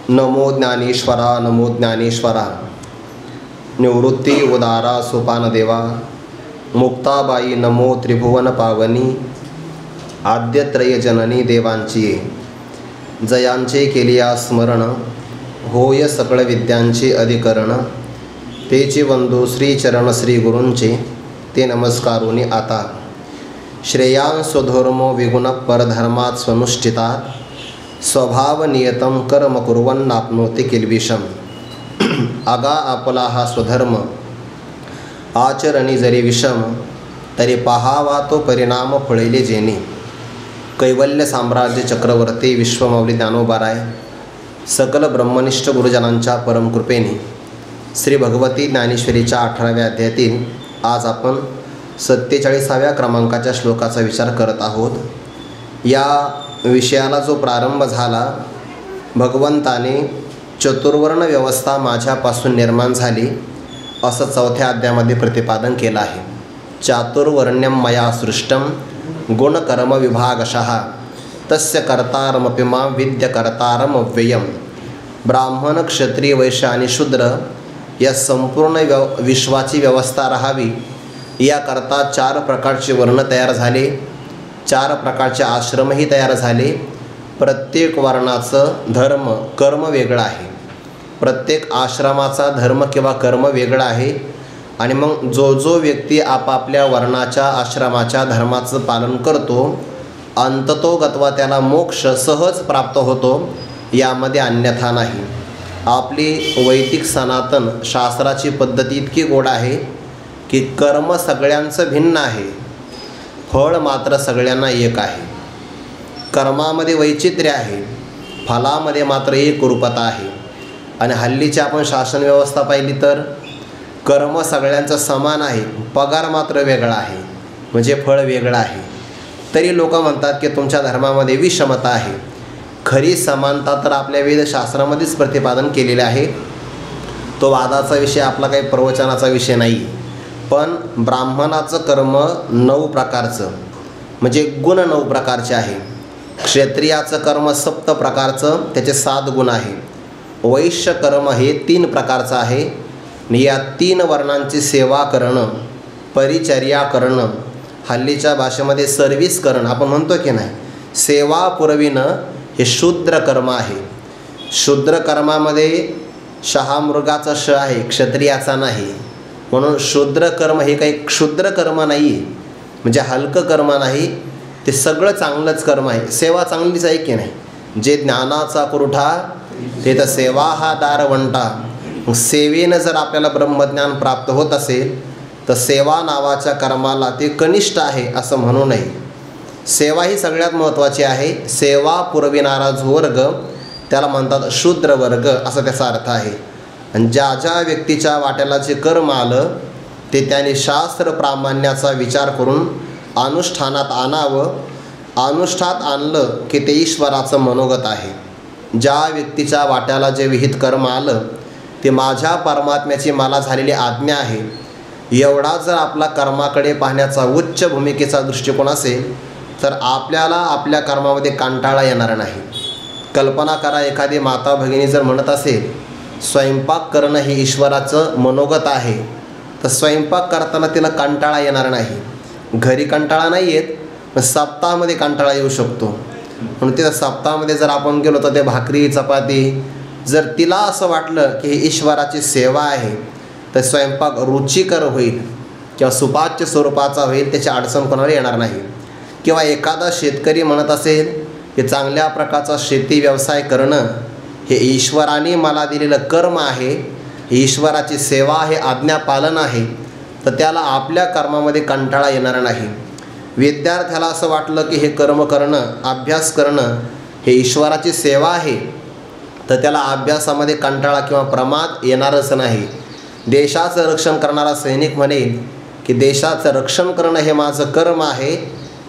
नमो ज्ञानेश्वरा नमो ज्ञानेश्वरा। निवृत्ती उदारा सोपान देवा। मुक्ताबाई नमो त्रिभुवन पावनी। आद्यत्रय जननी देवांची जयांचे केलिया स्मरण। होय सकळ विद्यांचे अधिकरण। तेचे वंदू श्री चरण श्री गुरूंचे ते नमस्कारोनी आता। श्रेयां स्वधर्मो विगुण परधर्मात स्वनुष्ठितात। स्वभाव नियतम कर्म कुर्वन्नाप्नोति किल्बिषम। आगा आपला हा स्वधर्म आचरणी जरी विषम। तरी पहावा तो परिणाम फळेले जेणे। कैवल्य साम्राज्य चक्रवर्ती विश्वमाऊली ज्ञानोबाराय सकल ब्रह्मनिष्ठ गुरुजनांच्या परमकृपेने श्री भगवती ज्ञानेश्वरीच्या 18व्या अध्यायातील आज आपण 47व्या क्रमांकाच्या श्लोकाचा विचार करत आहोत। या विषयाला जो प्रारंभ झाला, भगवंताने चतुर्वर्ण व्यवस्था माझ्यापासून निर्माण झाली असं 4थ्या अध्यायामध्ये प्रतिपादन केलं आहे। चातुर्वर्ण्यम मया सृष्टम गुणकर्म विभागशः तस्य कर्तारमपि मां विद्य कर्तारम अव्ययम। ब्राह्मण क्षत्रिय वैश्य आणि शूद्र या संपूर्ण विश्वाची व्यवस्था राहावी याकरता 4 प्रकारचे वर्ण तयार झाले, 4 प्रकारचे आश्रमही तयार झाले। प्रत्येक वर्णाचं धर्म कर्म वेगळं आहे, प्रत्येक आश्रमाचा धर्म किंवा कर्म वेगळं आहे। आणि मग जो व्यक्ती आपापल्या वर्णाच्या आश्रमाच्या धर्माचं पालन करतो अंततोगत्वा त्याला मोक्ष सहज प्राप्त होतो, यामध्ये अन्यथा नाही। आपली वैदिक सनातन शास्त्राची पद्धती इतकी गोड आहे की कर्म सगळ्यांचं भिन्न आहे, फळ मात्र सगळ्यांना एक आहे। कर्मामध्ये वैचित्र्य आहे, फलामध्ये मात्र एक रूपता आहे। आणि हल्लीची आपण शासन व्यवस्था पाहिली तर कर्म सगळ्यांचं समान आहे, पगार मात्र वेगळा आहे, म्हणजे फळ वेगळं आहे। तरी लोक म्हणतात की तुमच्या धर्मामध्ये विषमता आहे। खरी समानता तर आपल्या वेदशास्त्रामध्येच प्रतिपादन केलेले आहे। तो वादाचा विषय, आपला काही प्रवचनाचा विषय नाही। पण ब्राह्मणाचं कर्म 9 प्रकारचं, म्हणजे गुण 9 प्रकारचे आहे। क्षत्रियाचं कर्म 7 प्रकारचं, त्याचे 7 गुण आहे। वैश्य कर्म हे 3 प्रकारचं आहे। या 3 वर्णांची सेवा करणं, परिचर्या करणं, हल्लीच्या भाषेमध्ये सर्व्हिस करणं आपण म्हणतो की नाही, सेवा पुरविणं हे शूद्र कर्म आहे। शूद्र कर्मामध्ये शहामृगाचा श आहे, क्षत्रियाचा नाही। म्हणून शूद्र कर्म हे काही क्षुद्र कर्म नाही, म्हणजे हलकं कर्म नाही, ते सगळं चांगलंच कर्म आहे। सेवा चांगलीच आहे की नाही। जे ज्ञानाचा पुरवठा ते तर सेवा हा दारवंटा। सेवेनं जर आपल्याला ब्रह्मज्ञान प्राप्त होत असेल तर सेवा नावाच्या कर्माला ते कनिष्ठ आहे असं म्हणू नये। सेवा ही सगळ्यात महत्त्वाची आहे। सेवा पुरविणारा जो वर्ग त्याला म्हणतात शूद्र वर्ग, असा त्याचा अर्थ आहे। आणि ज्या व्यक्तीच्या वाट्याला जे कर्म आलं ते त्याने शास्त्र प्रामाण्याचा विचार करून अनुष्ठानात आणावं। अनुष्ठात आणलं की ते ईश्वराचं मनोगत आहे। ज्या व्यक्तीच्या वाट्याला जे विहित कर्म आलं ते माझ्या परमात्म्याची मला झालेली आज्ञा आहे, एवढा जर आपला कर्माकडे पाहण्याचा उच्च भूमिकेचा दृष्टिकोन असेल तर आपल्याला आपल्या कर्मामध्ये कंटाळा येणार नाही। कल्पना करा, एखादी माता भगिनी जर म्हणत असेल स्वयंपाक करणं हे ईश्वराचं मनोगत आहे, तर स्वयंपाक करताना तिला कंटाळा येणार नाही। घरी कंटाळा नाही येत, पण सप्ताहामध्ये कंटाळा येऊ शकतो। म्हणून तिथं सप्ताहामध्ये जर आपण गेलो तर ते भाकरी चपाती, जर तिला असं वाटलं की हे ईश्वराची सेवा आहे तर स्वयंपाक रुचिकर होईल किंवा सुपाच्य स्वरूपाचा होईल, त्याची अडचण कोणाला येणार नाही। किंवा एखादा शेतकरी म्हणत असेल की चांगल्या प्रकारचा शेती व्यवसाय करणं हे ईश्वराने मला दिलेलं कर्म आहे, ही ईश्वराची सेवा आहे, आज्ञापालन आहे, तर त्याला आपल्या कर्मामध्ये कंटाळा येणार नाही। विद्यार्थ्याला असं वाटलं की हे कर्म करणं, अभ्यास करणं हे ईश्वराची सेवा आहे, तर त्याला अभ्यासामध्ये कंटाळा किंवा प्रमाद येणारच नाही। देशाचं रक्षण करणारा सैनिक म्हणेल की देशाचं रक्षण करणं हे माझं कर्म आहे,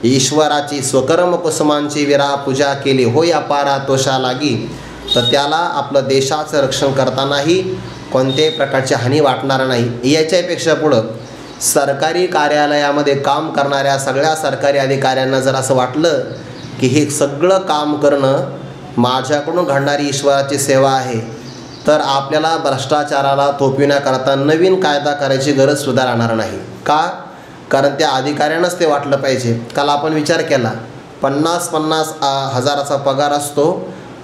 ईश्वराची स्वकर्म कुसुमांची विरा पूजा केली होय अपारा तोषा लागी, तर त्याला आपलं देशाचं रक्षण करतानाही कोणत्याही प्रकारची हानी वाटणार नाही। याच्यापेक्षा पुढं सरकारी कार्यालयामध्ये काम करणाऱ्या सगळ्या सरकारी अधिकाऱ्यांना जर असं वाटलं की हे सगळं काम करणं माझ्याकडून घडणारी ईश्वराची सेवा आहे, तर आपल्याला भ्रष्टाचाराला थोपविण्याकरता नवीन कायदा करायची गरजसुद्धा राहणार नाही. का? कारण त्या अधिकाऱ्यांनाच ते वाटलं पाहिजे. काल आपण विचार केला, 50-50 हजाराचा पगार असतो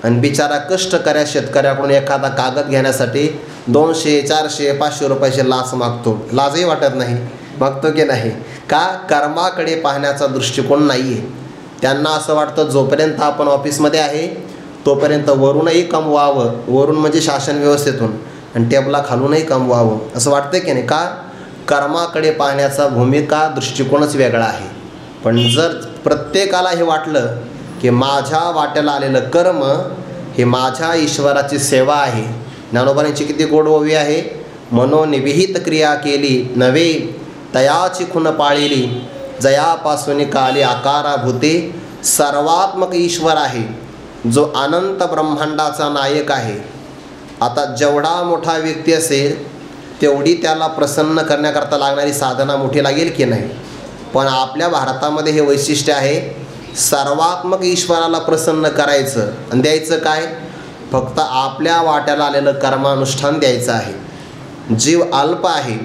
आणि बिचारा कष्टकऱ्या शेतकऱ्याकडून एखादा कागद घेण्यासाठी 200, 400, 500 रुपयाची लाच मागतो. लाजही वाटत नाही, मागतो की नाही? का? कर्माकडे पाहण्याचा दृष्टिकोन नाही आहे. त्यांना असं वाटतं जोपर्यंत आपण ऑफिसमध्ये आहे तोपर्यंत वरूनही कमवावं, वरून म्हणजे शासन व्यवस्थेतून, आणि टेबला खालूनही कमवावं असं वाटतं की नाही? का? कर्माकडे पाहण्याचा भूमिका दृष्टिकोनच वेगळा आहे. पण जर प्रत्येकाला हे वाटलं की माझ्या वाट्याला आलेलं कर्म हे माझ्या ईश्वराची सेवा आहे. ज्ञानोबांची किती गोड ओवी आहे, मनोनिविहित क्रिया केली नव्हे तयाची खुन पाळिली, जयापासून काली आकाराभूते सर्वात्मक ईश्वर आहे, जो अनंत ब्रह्मांडाचा नायक आहे. आता जेवढा मोठा व्यक्ती असेल तेवढी त्याला प्रसन्न करण्याकरता लागणारी साधना मोठी लागेल की नाही? पण आपल्या भारतामध्ये हे वैशिष्ट्य आहे, सर्वात्मक ईश्वराला प्रसन्न करायचं आणि द्यायचं काय? फक्त आपल्या वाट्याला आलेलं कर्मानुष्ठान द्यायचं आहे. जीव अल्प आहे,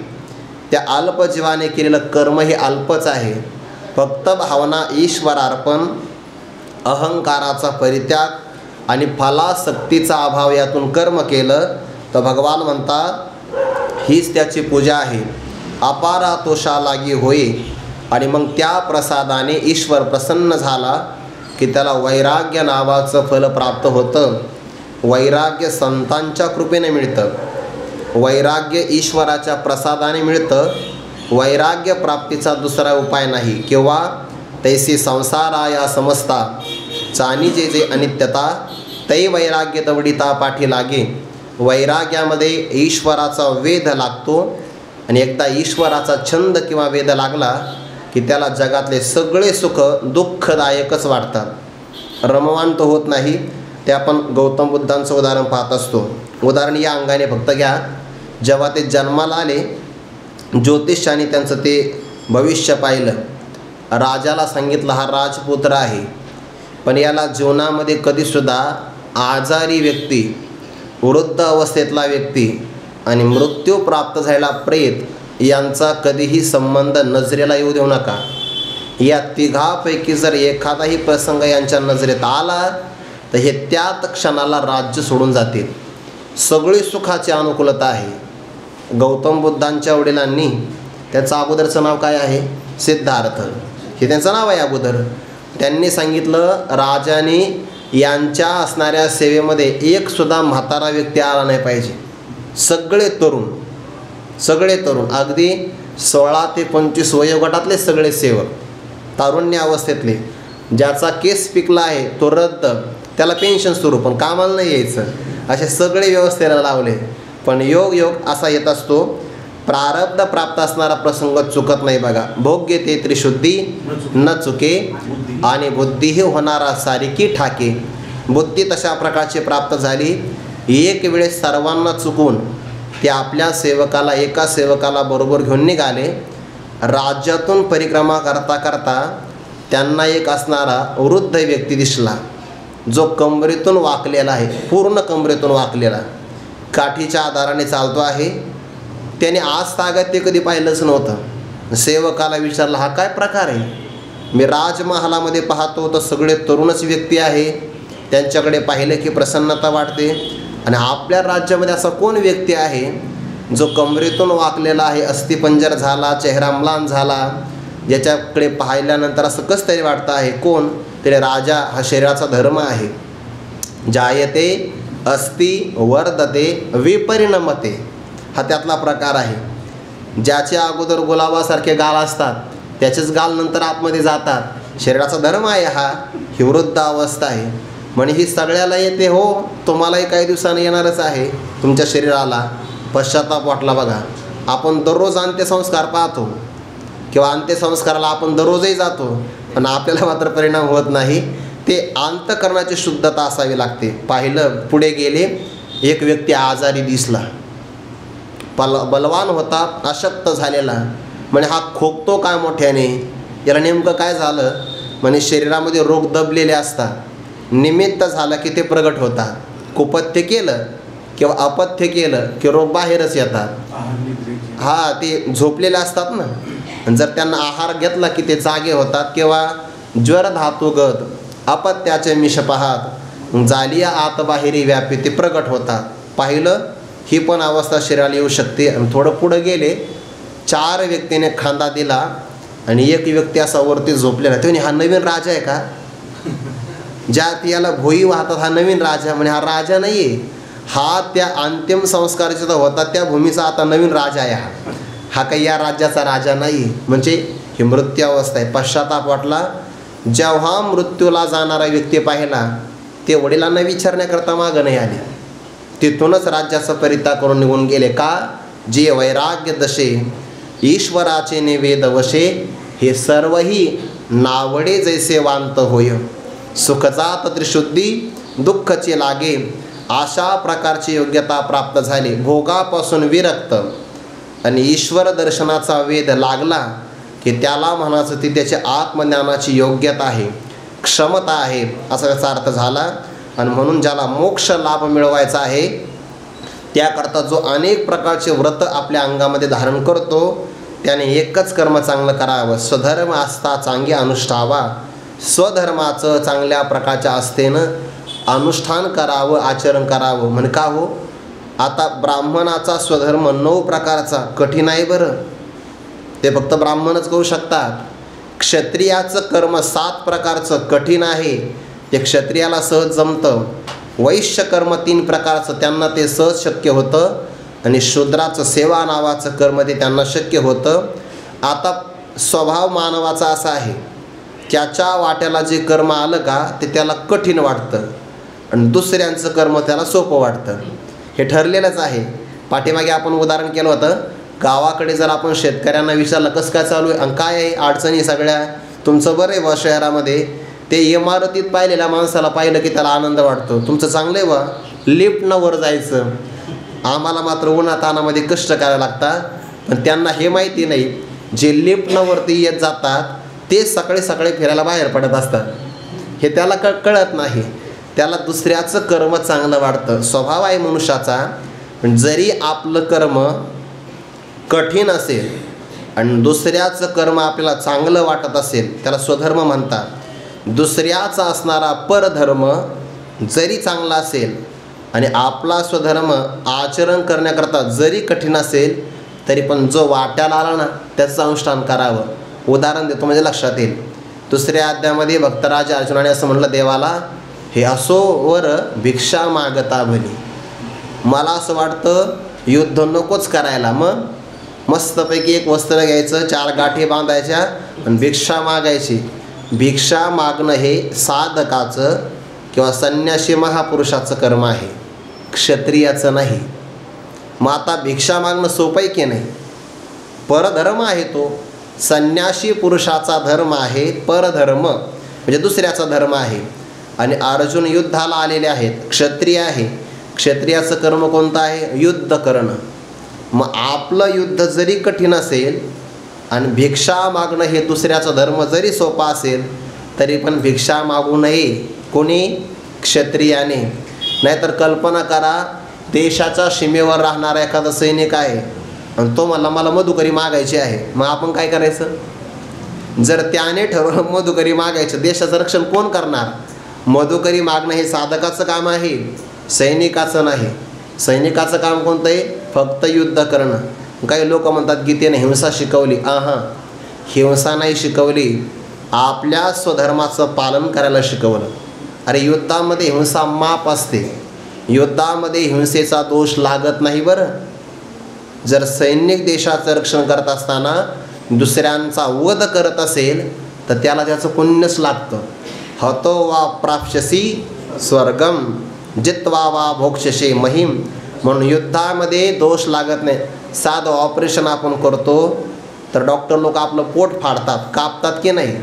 त्या अल्प जीवाने केलेलं कर्म हे अल्पच आहे. फक्त भावना ईश्वरार्पण, अहंकाराचा परित्याग आणि फलासक्तीचा अभाव यातून कर्म केलं तर भगवान म्हणतात हीच त्याची पूजा आहे. अपारा तोषा लागी होई, आणि मग त्या प्रसादाने ईश्वर प्रसन्न झाला की त्याला वैराग्य नावाचं फल प्राप्त होतं. वैराग्य संतांच्या कृपेने मिळतं, वैराग्य ईश्वराच्या प्रसादाने मिळतं. वैराग्य प्राप्तीचा दुसरा उपाय नाही. किंवा तैसी संसाराया समजता चानी जे जे अनित्यता तै वैराग्य दवडिता पाठी लागे. वैराग्यामध्ये ईश्वराचा वेध लागतो, आणि एकदा ईश्वराचा छंद किंवा वेध लागला की त्याला जगातले सगळे सुख दुःखदायकच वाटतात, रममांत होत नाही. ते आपण गौतम बुद्धांचं उदाहरण पाहत असतो. उदाहरण या अंगाने फक्त घ्या. जेव्हा ते जन्माला आले, ज्योतिषाने त्यांचं ते भविष्य पाहिलं. राजाला सांगितलं हा राजपुत्र आहे, पण याला जीवनामध्ये कधीसुद्धा आजारी व्यक्ती, वृद्ध अवस्थेतला व्यक्ती आणि मृत्यू प्राप्त झालेला प्रेत यांचा कधीही संबंध नजरेला येऊ देऊ नका. या तिघापैकी जर एखादाही प्रसंग यांच्या नजरेत आला तर हे त्यात क्षणाला राज्य सोडून जातील. सगळी सुखाची अनुकूलता आहे. गौतम बुद्धांच्या वडिलांनी, त्याचं अगोदरचं नाव काय आहे? सिद्धार्थ, हे त्यांचं नाव आहे अगोदर. त्यांनी सांगितलं राजाने यांच्या असणाऱ्या सेवेमध्ये एकसुद्धा म्हातारा व्यक्ती आला नाही पाहिजे. सगळे तरुण अगदी 16 ते 25 वयोगटातले सगळे सेवक, तारुण्य अवस्थेतले. ज्याचा केस पिकला आहे तो रद्द, त्याला पेन्शन सुरू, पण कामाला नाही यायचं, असे सगळे व्यवस्थेला लावले. पण योग असा येत असतो, प्रारब्ध प्राप्त असणारा प्रसंग चुकत नाही बघा. भोग्य ते त्रिशुद्धी न चुके, आणि बुद्धी हे होणारा सारिकी ठाके. बुद्धी तशा प्रकारची प्राप्त झाली. एक वेळेस सर्वांना चुकून ते आपल्या सेवकाला, एका सेवकाला बरोबर घेऊन निघाले. राज्यातून परिक्रमा करता करता त्यांना एक असणारा वृद्ध व्यक्ती दिसला, जो कमरेतून वाकलेला आहे, पूर्ण कमरेतून वाकलेला, काठीच्या आधाराने चालतो आहे. त्याने आज तागात ते कधी पाहिलंच नव्हतं. सेवकाला विचारलं हा काय प्रकार आहे? मी राजमहालामध्ये पाहतो तर सगळे तरुणच व्यक्ती आहे, त्यांच्याकडे पाहिलं की प्रसन्नता वाटते, आणि आपल्या राज्यामध्ये असा कोण व्यक्ती आहे जो कमरेतून वाकलेला आहे, अस्थिपंजर झाला, चेहरा म्लान झाला, ज्याच्याकडे पाहिल्यानंतर असं कसं तरी वाटतं आहे? कोण? तरी राजा. हा शरीराचा धर्म आहे. जायते अस्ति वर्धते विपरिणमते, हा त्यातला प्रकार आहे. ज्याच्या अगोदर गुलाबासारखे गाल असतात त्याचेच गाल नंतर आतमध्ये जातात. शरीराचा धर्म आहे हा. ही वृद्ध अवस्था आहे. म्हणे ही सगळ्याला येते हो, तुम्हालाही काही दिवसांनी येणारच आहे. तुमच्या शरीराला पश्चाताप वाटला बघा. आपण दररोज अंत्यसंस्कार पाहतो किंवा अंत्यसंस्काराला आपण दररोजही जातो, पण आपल्याला मात्र परिणाम होत नाही. ते अंतःकरणाची शुद्धता असावी लागते. पाहिलं, पुढे गेले, एक व्यक्ती आजारी दिसला, बलवान होता, अशक्त झालेला. म्हणे हा खोकतो काय मोठ्याने, याला नेमकं काय झालं? म्हणे शरीरामध्ये रोग दबलेले असतात, निमित्त झालं की ते प्रगट होतात. कुपथ्य केलं किंवा अपथ्य केलं की रोग बाहेरच येतात. हा, ते झोपलेले असतात ना, आणि जर त्यांना आहार घेतला की ते जागे होतात. किंवा ज्वर धातुगत अपत्याचे मिश पाहात जालिया आत बाहेरी व्यापी ते प्रगट होतात. पाहिलं, ही पण अवस्था शरीराला येऊ शकते. आणि थोडं पुढं गेले, 4 व्यक्तीने खांदा दिला आणि एक व्यक्ती असा वरती झोपलेला. ते हा नवीन राजा आहे का? ज्या याला भोई वाहतात हा नवीन राजा. म्हणे हा राजा नाही आहे, हा त्या अंतिम संस्कार जिथं होता त्या भूमीचा आता नवीन राजा आहे. हा काही या राज्याचा राजा नाही. म्हणजे ही मृत्यू अवस्था आहे. पश्चाताप वाटला. जेव्हा मृत्यूला जाणारा व्यक्ती पाहिला ते वडिलांना विचारण्याकरता मागं नाही आले. तिथूनच राज्याचा परित्याग करून निघून गेले. का? जे वैराग्य दशे ईश्वराचे निवेद वशे हे सर्वही नावडे जैसे वांत होय. सुखजात त्रिशुद्धी दुःखचे लागे अशा प्रकारची योग्यता प्राप्त झाली. भोगापासून विरक्त आणि ईश्वर दर्शनाचा वेध लागला की त्याला म्हणायचं ती त्याच्या आत्मज्ञानाची योग्यता आहे, क्षमता आहे, असा त्याचा अर्थ झाला. आणि म्हणून ज्याला मोक्ष लाभ मिळवायचा आहे त्याकरता जो अनेक प्रकारचे व्रत आपल्या अंगामध्ये धारण करतो त्याने एकच कर्म चांगलं करावं. स्वधर्म आस्था चांगली अनुष्ठावा. स्वधर्माचं चांगल्या प्रकारच्या आस्थेनं अनुष्ठान करावं, आचरण करावं. म्हण का हो, आता ब्राह्मणाचा स्वधर्म 9 प्रकारचा कठीण आहे बरं, ते फक्त ब्राह्मणच करू शकतात. क्षत्रियाचं कर्म 7 प्रकारचं कठीण आहे, ते क्षत्रियाला सहज जमतं. वैश्य कर्म 3 प्रकारचं त्यांना ते सहज शक्य होतं. आणि शूद्राचं सेवा नावाचं कर्म ते त्यांना शक्य होतं. आता स्वभाव मानवाचा असा आहे, त्याच्या वाट्याला जे कर्म आलं का ते त्याला कठीण वाटतं आणि दुसऱ्यांचं कर्म त्याला सोपं वाटतं. हे ठरलेलंच आहे. पाठीमागे आपण उदाहरण केलं होतं, गावाकडे जर आपण शेतकऱ्यांना विचारलं कसं काय चालू आहे आणि काय आहे अडचणी सगळ्या, तुमचं बरं आहे बा शहरामध्ये, ते इमारतीत पाहिलेल्या माणसाला पाहिलं की त्याला आनंद वाटतो. तुमचं चांगलं आहे बा, लिफ्टनं वर जायचं, आम्हाला मात्र उन्हातानामध्ये कष्ट करायला लागतात. पण त्यांना हे माहिती नाही, जे लिफ्टनं वरती येत जातात ते सकाळी सकाळी फिरायला बाहेर पडत असतात. हे त्याला कळत नाही. त्याला दुसऱ्याचं कर्म चांगलं वाटतं. स्वभाव आहे मनुष्याचा. पण जरी आपलं कर्म कठीण असेल आणि दुसऱ्याचं कर्म आपल्याला चांगलं वाटत असेल त्याला स्वधर्म म्हणतात. दुसऱ्याचा असणारा परधर्म जरी चांगला असेल आणि आपला स्वधर्म आचरण करण्याकरता जरी कठीण असेल तरी पण जो वाट्याला आला ना त्याचं अनुष्ठान करावं. उदाहरण देतो म्हणजे लक्षात येईल. 2ऱ्या अध्यायामध्ये भक्तराज अर्जुनाने असं म्हटलं देवाला, हे असो वर भिक्षा मागता भली. मला असं वाटतं युद्ध नकोच करायला, मग मस्तपैकी एक वस्त्र घ्यायचं, 4 गाठी बांधायच्या आणि भिक्षा मागायची. भिक्षा मागणं हे साधकाचं किंवा संन्यासी महापुरुषाचं कर्म आहे, क्षत्रियाचं नाही. मग आता भिक्षा मागणं सोपं आहे की नाही? परधर्म आहे तो. संन्यासी पुरुषाचा धर्म आहे परधर्म, म्हणजे दुसऱ्याचा धर्म आहे. आणि अर्जुन युद्धाला आलेले आहेत, क्षत्रिय आहे. क्षत्रियाचं कर्म कोणतं आहे? युद्ध करणं. मग आपलं युद्ध जरी कठीण असेल आणि भिक्षा मागणं हे दुसऱ्याचा धर्म जरी सोपा असेल तरी पण भिक्षा मागू नये. कोणी? क्षत्रियाने. नाहीतर कल्पना करा, देशाच्या सीमेवर राहणारा एखादा सैनिक आहे आणि तो मला मधुकरी मागायची आहे. मग आपण काय करायचं? जर त्याने ठरवलं मधुकरी मागायचं, देशाचं रक्षण कोण करणार? मधुकरी मागणं हे साधकाचं काम आहे, सैनिकाचं नाही. सैनिकाचं काम कोणतं आहे? फक्त युद्ध करणं. काही लोक म्हणतात गीतेने हिंसा शिकवली. हिंसा नाही शिकवली, आपल्या स्वधर्माचं पालन करायला शिकवलं. अरे युद्धामध्ये हिंसा माप असते, युद्धामध्ये हिंसेचा दोष लागत नाही बरं. जर सैनिक देशाचं रक्षण करत असताना दुसऱ्यांचा वध करत असेल तर त्याला त्याचं पुण्यच लागतं. हतो वा प्राप्स्यसि स्वर्गम जित्वा वा भोक्ष्यसे महिम. म्हणून युद्धामध्ये दोष लागत नाही. साधं ऑपरेशन आपण करतो तर डॉक्टर लोक आपलं पोट फाडतात, कापतात की नाही?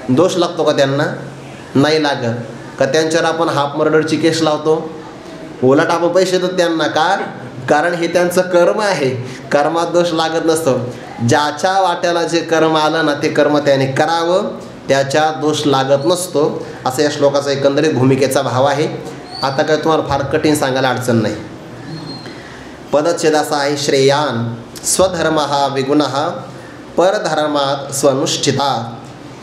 दोष लागतो का त्यांना? नाही लागत. का त्यांच्यावर आपण हाफ मर्डरची केस लावतो? उलट आपण पैसे देतो त्यांना. का? कारण हे त्यांचं कर्म आहे, कर्मात दोष लागत नसतो. ज्याच्या वाट्याला जे कर्म आलं ना ते कर्म त्याने करावं त्याच्या दोष लागत नसतो, असं या श्लोकाचा एकंदरीत भूमिकेचा भाव आहे. आता काय तुम्हाला फार कठीण सांगायला अडचण नाही. पदच्छेद असा आहे, श्रेयान स्वधर्म विगुण परधर्मात स्वनुष्ठिता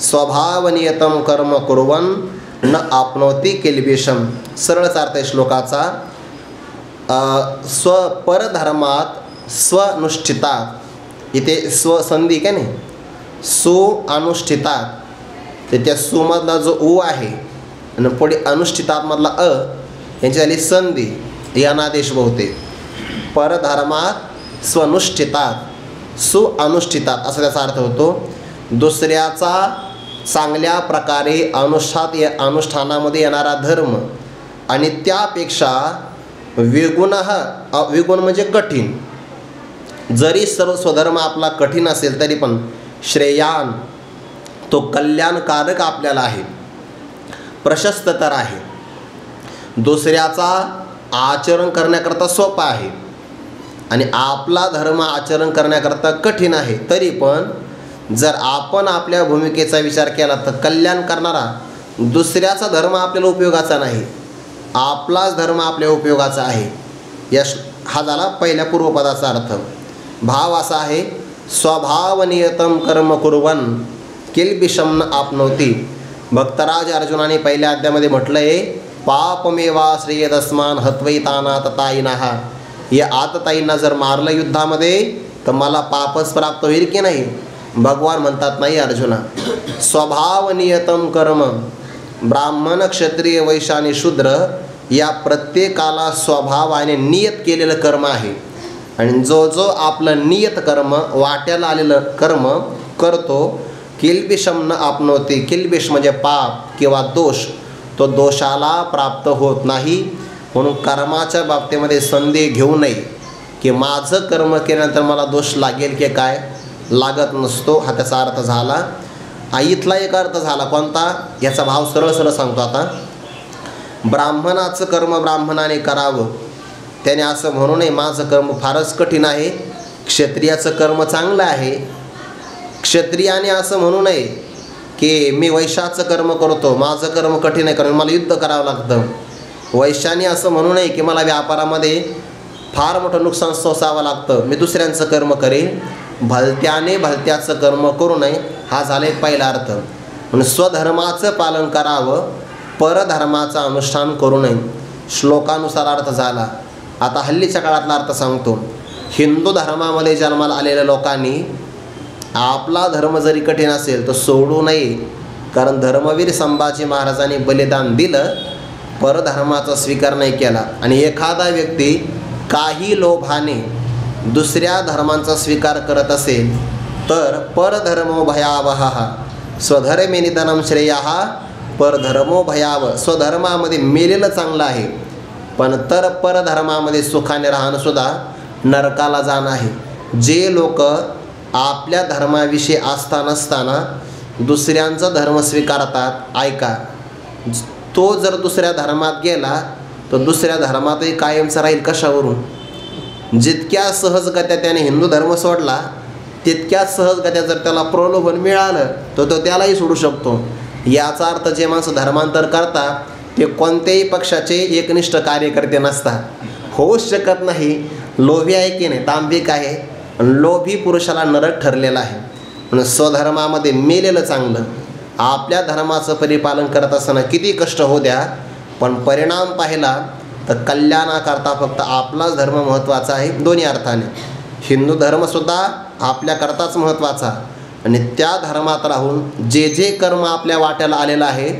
स्वभावनियतम कर्म कुर्वन न आपनोती किल्बिषम. सरळच अर्थ आहे श्लोकाचा. परधर्मात स्वनुष्ठिता, इथे स्वसंधी काय नाही, सुअनुष्ठितात, ते त्या सुमधला जो उ आहे आणि पुढे अनुष्ठितातमधला यांची झाली संधी, यानादेश बहुतेक. परधर्मात स्वनुष्ठितात सुअनुष्ठितात असा त्याचा अर्थ होतो. दुसऱ्याचा चांगल्या प्रकारे अनुष्ठानामध्ये येणारा धर्म आणि त्यापेक्षा विगुण विगुण म्हणजे कठीण, जरी सर्व स्वधर्म आपला कठीण असेल तरी पण श्रेयान तो कल्याणकारक आपल्याला आहे, प्रशस्त तर आहे. दुसऱ्याचा आचरण करण्याकरता सोपा आहे आणि आपला धर्म आचरण करण्याकरता कठीण आहे. तरी पण जर आपण आपल्या भूमिकेचा विचार केला तर कल्याण करणारा दुसऱ्याचा धर्म आपल्याला उपयोगाचा नाही, आपलाच धर्म आपल्या उपयोगाचा आहे. हा झाला पहिल्या पूर्वपदाचा अर्थ. भाव असा आहे, स्वभावनियतम कर्म कुर्वन किल्बिषम न आपनोती. भक्तराज अर्जुनाने पहिल्या अध्यायामध्ये म्हटलं आहे, पापमेवा श्रेयदस्मान हत्वैताना तताईनाहा. या आतताईंना जर मारलं युद्धामध्ये तर मला पापच प्राप्त होईल की नाही. भगवान म्हणतात, नाही अर्जुना, स्वभावनियतम कर्म, ब्राह्मण क्षत्रिय वैश्य आणि शूद्र या प्रत्येकाला स्वभावाने नियत केलेलं कर्म आहे. आणि जो जो आपलं नियत कर्म वाट्याला आलेलं कर्म करतो, किल्बिषम न आपनोती, किल्बिष म्हणजे पाप किंवा दोष, तो दोषाला प्राप्त होत नाही. म्हणून कर्माच्या बाबतीमध्ये संदेह घेऊ नये की माझं कर्म केल्यानंतर मला दोष लागेल की काय, लागत नसतो. हा त्याचा अर्थ झाला. इथला एक अर्थ झाला कोणता, याचा भाव सरळ सरळ सांगतो आता. ब्राह्मणाचं कर्म ब्राह्मणाने करावं, त्याने असं म्हणू नये माझं कर्म फारच कठीण आहे, क्षत्रियाचं कर्म चांगलं आहे. क्षत्रियाने असं म्हणू नये की मी वैश्याचं कर्म करतो, माझं कर्म कठीण आहे कारण मला युद्ध करावं लागतं. वैश्याने असं म्हणू नये की मला व्यापारामध्ये फार मोठं नुकसान सोसावं लागतं, मी दुसऱ्यांचं कर्म करेन. भलत्याने भलत्याचं कर्म करू नये, हा झाला एक पहिला अर्थ. म्हणून स्वधर्माचं पालन करावं, परधर्माचं अनुष्ठान करू नये. श्लोकानुसार अर्थ झाला. आता हल्लीच्या काळातला अर्थ सांगतो. हिंदू धर्मामध्ये जन्माला आलेल्या लोकांनी आपला धर्म जरी कठीण असेल तर सोडू नये, कारण धर्मवीर संभाजी महाराजांनी बलिदान दिलं, परधर्माचा स्वीकार नाही केला. आणि एखादा व्यक्ती काही लोभाने दुसऱ्या धर्मांचा स्वीकार करत असेल तर परधर्मो भयावह स्वधर्मे निधनम श्रेयः परधर्मो भयावह. स्वधर्मामध्ये मेलेलं चांगलं आहे, पण तर परधर्मामध्ये सुखाने राहणं सुद्धा नरकाला जाणं आहे. जे लोक आपल्या धर्माविषयी आस्था नसताना दुसऱ्यांचा धर्म स्वीकारतात, ऐका, तो जर दुसऱ्या धर्मात गेला तर दुसऱ्या धर्मातही कायमचा राहील. कशावरून? जितक्या सहजगत्या त्याने हिंदू धर्म सोडला तितक्या सहजगत्या जर त्याला प्रलोभन मिळालं तर तो त्यालाही सोडू शकतो. याचा अर्थ जे माणसं धर्मांतर करतात ते कोणत्याही पक्षाचे एकनिष्ठ कार्यकर्ते नसतात, होऊच शकत नाही. लोभी आहे की नाही, तांबिक आहे, लोभी पुरुषाला नरक ठरलेला आहे. म्हणून स्वधर्मामध्ये मेलेलं चांगलं. आपल्या धर्माचं परिपालन करत असताना किती कष्ट होऊ द्या, पण परिणाम पाहिला तर कल्याणाकरता फक्त आपलाच धर्म महत्त्वाचा आहे. दोन्ही अर्थाने हिंदू धर्मसुद्धा आपल्याकरताच महत्त्वाचा, आणि त्या धर्मात राहून जे जे कर्म आपल्या वाट्याला आलेलं आहे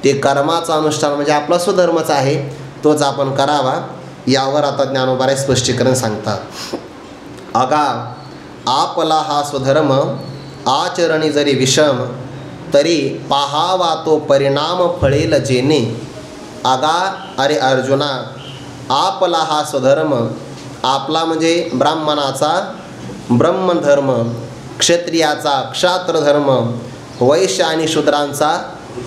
ते कर्माचं अनुष्ठान म्हणजे आपला स्वधर्मच आहे, तोच आपण करावा. यावर आता ज्ञानोबाराय स्पष्टीकरण सांगतात. अगा आपला हा स्वधर्म आचरणी जरी विषम, तरी पाहावा तो परिणाम फळेल जेणे. अगा अरे अर्जुना, आपला हा स्वधर्म, आपला म्हणजे ब्राह्मणाचा ब्रह्मधर्म, क्षत्रियाचा क्षात्रधर्म, वैश्य आणि शूद्रांचा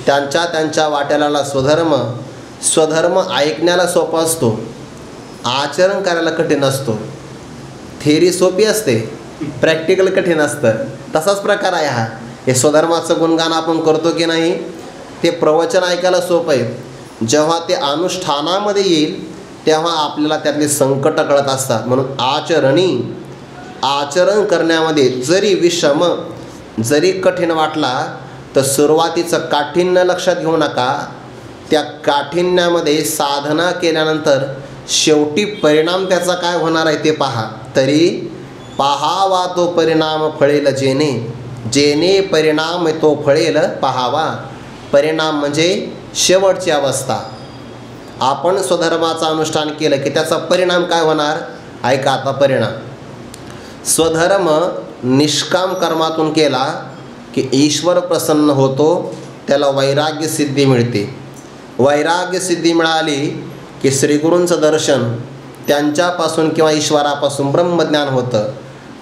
त्यांच्या त्यांच्या वाट्याला स्वधर्म. स्वधर्म ऐकण्याला सोपा असतो, आचरण करायला कठीण असतो. थेरी सोपी असते, प्रॅक्टिकल कठीण असतं. तसाच प्रकार आहे हा. हे स्वधर्माचं गुणगान आपण करतो की नाही? ते प्रवचन ऐकायला सोपं आहे, जेव्हा ते अनुष्ठानामध्ये येईल तेव्हा आपल्याला त्यातले संकट कळत असतात. म्हणून आचरण करण्यामध्ये जरी विषम, जरी कठीण वाटला तर सुरुवातीचं काठिण्य लक्षात घेऊ नका. त्या काठिण्यामध्ये साधना केल्यानंतर शेवटी परिणाम त्याचा काय होणार आहे ते पहा. तरी पाहावा तो परिणाम फळेल जेणे, जेणे परिणाम तो फळेल पाहावा. परिणाम म्हणजे शेवटची अवस्था. आपण स्वधर्माचं अनुष्ठान केलं की त्याचा परिणाम काय होणार? ऐका आता परिणाम. स्वधर्म निष्काम कर्मातून केला की ईश्वर प्रसन्न होतो, त्याला वैराग्य सिद्धी मिळते. वैराग्य सिद्धी मिळाली की श्रीगुरूंचं दर्शन, त्यांच्यापासून किंवा ईश्वरापासून ब्रह्मज्ञान होतं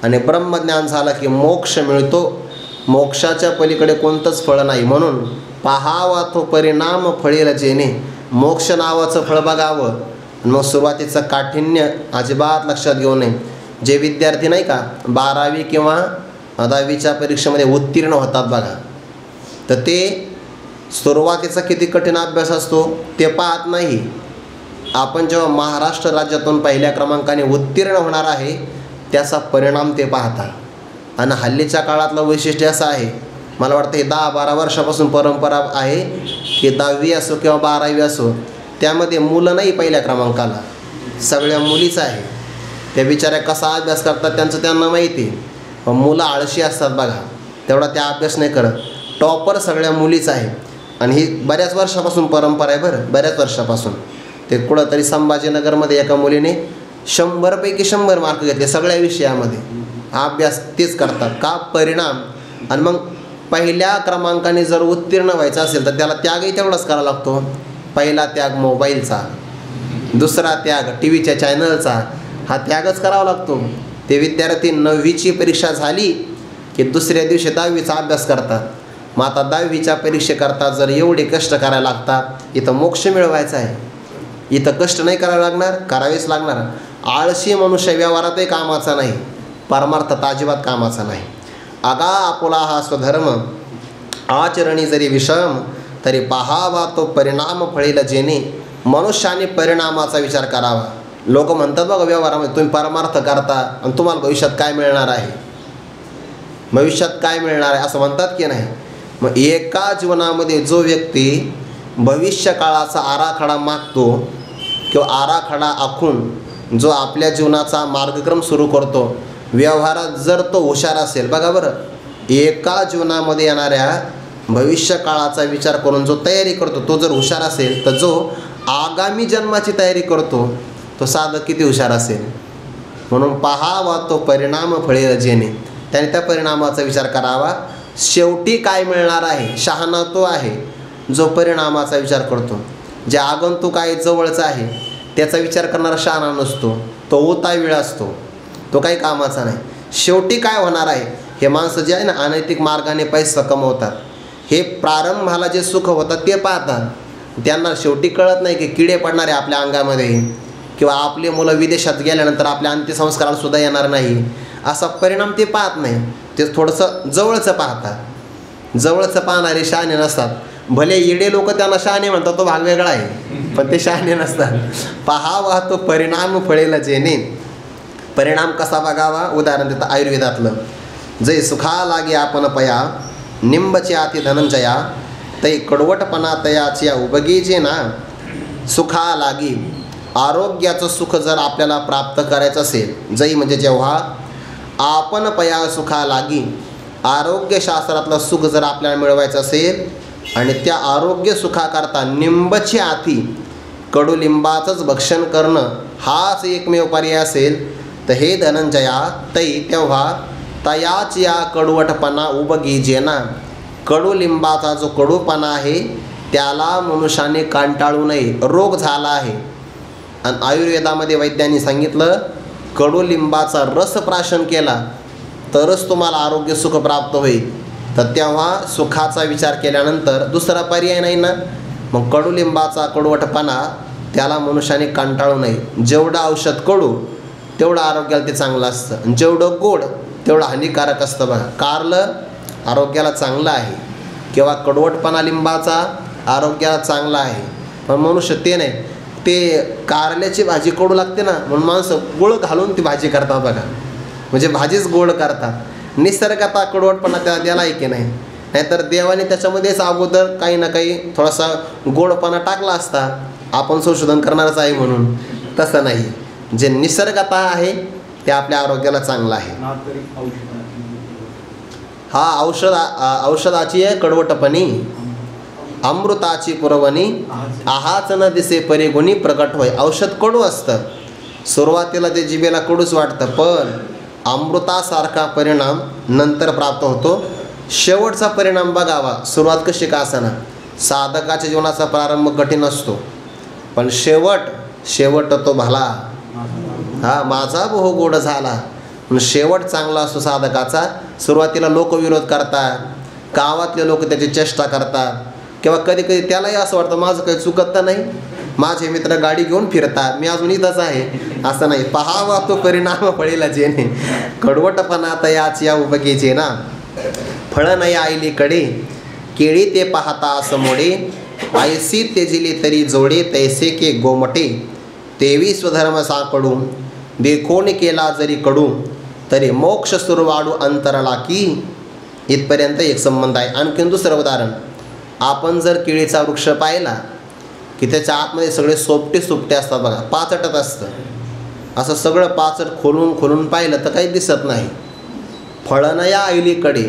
आणि ब्रह्मज्ञान झालं की मोक्ष मिळतो. मोक्षाच्या पलीकडे कोणतंच फळ नाही. म्हणून पाहावा तो परिणाम फळेल जेणे, मोक्ष नावाचं फळ बघावं. आणि मग सुरुवातीचं काठिण्य अजिबात लक्षात घेऊ नये. जे विद्यार्थी नाही का 12वी किंवा 10वीच्या परीक्षेमध्ये उत्तीर्ण होतात बघा, तर ते सुरुवातीचा किती कठीण अभ्यास असतो ते पाहत नाही. आपण जेव्हा महाराष्ट्र राज्यातून पहिल्या क्रमांकाने उत्तीर्ण होणार आहे त्याचा परिणाम ते पाहतात. आणि हल्लीच्या काळातलं वैशिष्ट्य असं आहे, मला वाटतं हे 10-12 वर्षापासून परंपरा आहे की 10वी असो किंवा 12वी असो, त्यामध्ये मुलं नाही पहिल्या क्रमांकाला, सगळ्या मुलीच आहे. त्या बिचाऱ्या कसा अभ्यास करतात त्यांचं त्यांना माहिती. पण मुलं आळशी असतात बघा, तेवढा त्या अभ्यास नाही करत. टॉपर सगळ्या मुलीच आहे. आणि ही बऱ्याच वर्षापासून परंपरा आहे बरं, बऱ्याच वर्षापासून. ते कुठंतरी संभाजीनगरमध्ये एका मुलीने 100 पैकी 100 मार्क घेतले सगळ्या विषयामध्ये. अभ्यास तेच करतात का? परिणाम. आणि मग पहिल्या क्रमांकाने जर उत्तीर्ण व्हायचं असेल तर त्याला त्यागही तेवढाच करावा लागतो. पहिला त्याग मोबाईलचा, दुसरा त्याग टी व्हीच्या चॅनलचा, हा त्यागच करावा लागतो. ते विद्यार्थी 9वीची परीक्षा झाली की दुसऱ्या दिवशी 10वीचा अभ्यास करतात. मग आता 10वीच्या परीक्षेकरता जर एवढे कष्ट करायला लागतात, इथं मोक्ष मिळवायचा आहे, इथं कष्ट नाही करावे लागणार, करावेच लागणार. आळशी मनुष्य व्यवहारातही कामाचा नाही, परमार्थात अजिबात कामाचा नाही. आगा आपुला हा स्वधर्म आचरणी जरी विषम, तरी पाहावा तो परिणाम फळेल जेणे. मनुष्याने परिणामाचा विचार करावा. लोक म्हणतात बघा व्यवहारामध्ये, तुम्ही परमार्थ करता आणि तुम्हाला भविष्यात काय मिळणार आहे, भविष्यात काय मिळणार आहे असं म्हणतात की नाही. मग एका जीवनामध्ये जो व्यक्ती भविष्य काळाचा आराखडा मागतो किंवा आराखडा आखून जो आपल्या जीवनाचा मार्गक्रम सुरू करतो, व्यवहारात जर तो हुशार असेल, बघा बरं, एका जीवनामध्ये येणाऱ्या भविष्य काळाचा विचार करून जो तयारी करतो तो जर हुशार असेल, तर जो आगामी जन्माची तयारी करतो तो साधं किती हुशार असेल. म्हणून पाहावा तो परिणाम फळेल जेणे, त्याने त्या परिणामाचा विचार करावा. शेवटी काय मिळणार आहे, शहाणा तो आहे जो परिणामाचा विचार करतो. जे आगंतुक आहे, जवळचा आहे, त्याचा विचार करणारा शहाणा नसतो, तो उतावीळ असतो, तो काही कामाचा नाही. शेवटी काय होणार आहे, हे माणसं जे आहे ना अनैतिक मार्गाने पैसा कमवतात, हे प्रारंभाला जे सुख होतात ते पाहतात. त्यांना शेवटी कळत नाही की किडे पडणारे आपल्या अंगामध्ये, किंवा आपले मुलं विदेशात गेल्यानंतर आपल्या अंत्यसंस्काराला सुद्धा येणार नाही, असा परिणाम ते पाहत नाही. ते थोडंसं जवळचं पाहतात. जवळचं पाहणारे शहाणे नसतात. भले येडे लोक त्यांना शहाणे म्हणतात, तो भाग वेगळा आहे, पण ते शहाणे नसतात. पाहावा तो परिणाम फळेल जेणे. परिणाम कसा बघावा, उदाहरण देतं आयुर्वेदातलं. जै सुखा लागे आपण पया, निंबचे आती धनंजया, तै कडवटपणा तयाची उबगीचे ना. सुखा लागी, आरोग्याचं सुख जर आपल्याला प्राप्त करायचं असेल, जै म्हणजे जेव्हा, आपण पया सुखा लागी, आरोग्यशास्त्रातलं सुख जर आपल्याला मिळवायचं असेल आणि त्या आरोग्य सुखाकरता निंबची आती, कडुलिंबाचंच भक्षण करणं हाच एकमेव पर्याय असेल, तर हे धनंजया तै तेव्हा तयाच या कडवटपणा उबगी जेना. कडुलिंबाचा जो कडूपणा आहे त्याला मनुष्याने कंटाळू नये. रोग झाला आहे आणि आयुर्वेदामध्ये वैद्यांनी सांगितलं कडुलिंबाचा रस प्राशन केला तरच तुम्हाला आरोग्य सुख प्राप्त होईल. तर तेव्हा सुखाचा विचार केल्यानंतर दुसरा पर्याय नाही ना. मग कडुलिंबाचा कडवटपणा त्याला मनुष्याने कंटाळू नये. जेवढं औषध कडू तेवढं आरोग्याला ते चांगलं असतं, आणि जेवढं गोड तेवढं हानिकारक असतं. बघा, कारलं आरोग्याला चांगला आहे, किंवा कडवटपणा लिंबाचा आरोग्याला चांगला आहे. पण मनुष्य ते नाही, ते कारल्याची भाजी कडू लागते ना म्हणून माणसं गुळ घालून ती भाजी करतात बघा, म्हणजे भाजीच गोड करतात. निसर्गाचा कडवटपणा त्याला दिला आहे की नाही? नाहीतर देवाने त्याच्यामध्येच अगोदर काही ना काही थोडासा गोडपणा टाकला असता, आपण संशोधन करणारच आहे म्हणून. तसं नाही, जे निसर्गता आहे ते आपल्या आरोग्याला चांगलं आहे. हा औषधाची आहे कडवटपणी, अमृताची पुरवणी, आहाच न दिसे परिगुणी प्रकट होय. औषध कडू असतं, सुरुवातीला ते जिभेला कडूच वाटतं, पण अमृतासारखा परिणाम नंतर प्राप्त होतो. शेवटचा परिणाम बघावा, सुरुवात कशी का असेना, साधकाच्या जीवनाचा प्रारंभ कठीण असतो, पण शेवट तो भला. हा माझा बहु गोड झाला. शेवट चांगला असतो साधकाचा. सुरुवातीला लोक विरोध करतात, गावातले लोक त्याची चेष्टा करतात, किंवा कधी कधी त्यालाही असं वाटतं माझं काही चुकत तर नाही, माझे मित्र गाडी घेऊन फिरतात, मी अजून इथंच आहे. असं नाही, पहावा तो परिणाम फळेला जेणे. कडवटपणा आता या उपगीचे ना. फळं नाही आईली कडे, केळी ते पाहता समोडे, ऐसी तेजिली तरी जोडे, तैसे के गोमटे, तेवी स्वधर्म साकडू, देखोन केला जरी कडू, तरी मोक्ष सुरवाडू अंतरला की. इथपर्यंत एक संबंध आहे. आणखीन दुसरं उदाहरण, आपण जर केळीचा वृक्ष पाहिला की त्याच्या आतमध्ये सगळे सोपटे असतात बघा, पाचटच असतं. असं सगळं पाचट खोलून पाहिलं तर काही दिसत नाही. फळं न या ऐलीकडे,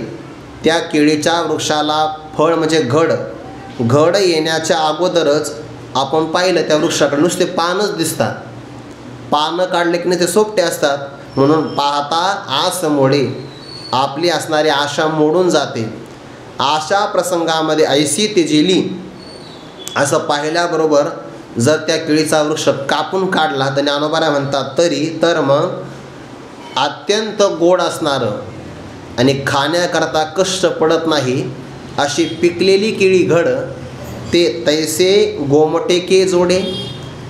त्या केळीच्या वृक्षाला फळ म्हणजे घड येण्याच्या अगोदरच आपण पाहिलं त्या वृक्षाकडे नुसते पानच दिसतात. पानं काढले की नाही ते सोपटे असतात. म्हणून पाहता आस मोडे, आपली असणारी आशा मोडून जाते. अशा प्रसंगामध्ये ऐसी तेजिली, असं पाहिल्याबरोबर जर त्या केळीचा वृक्ष कापून काढला तर ज्ञानोबा म्हणतात तर मग अत्यंत गोड असणारं आणि खाण्याकरता कष्ट पडत नाही अशी पिकलेली केळी घड, ते तैसे गोमटे के जोडे,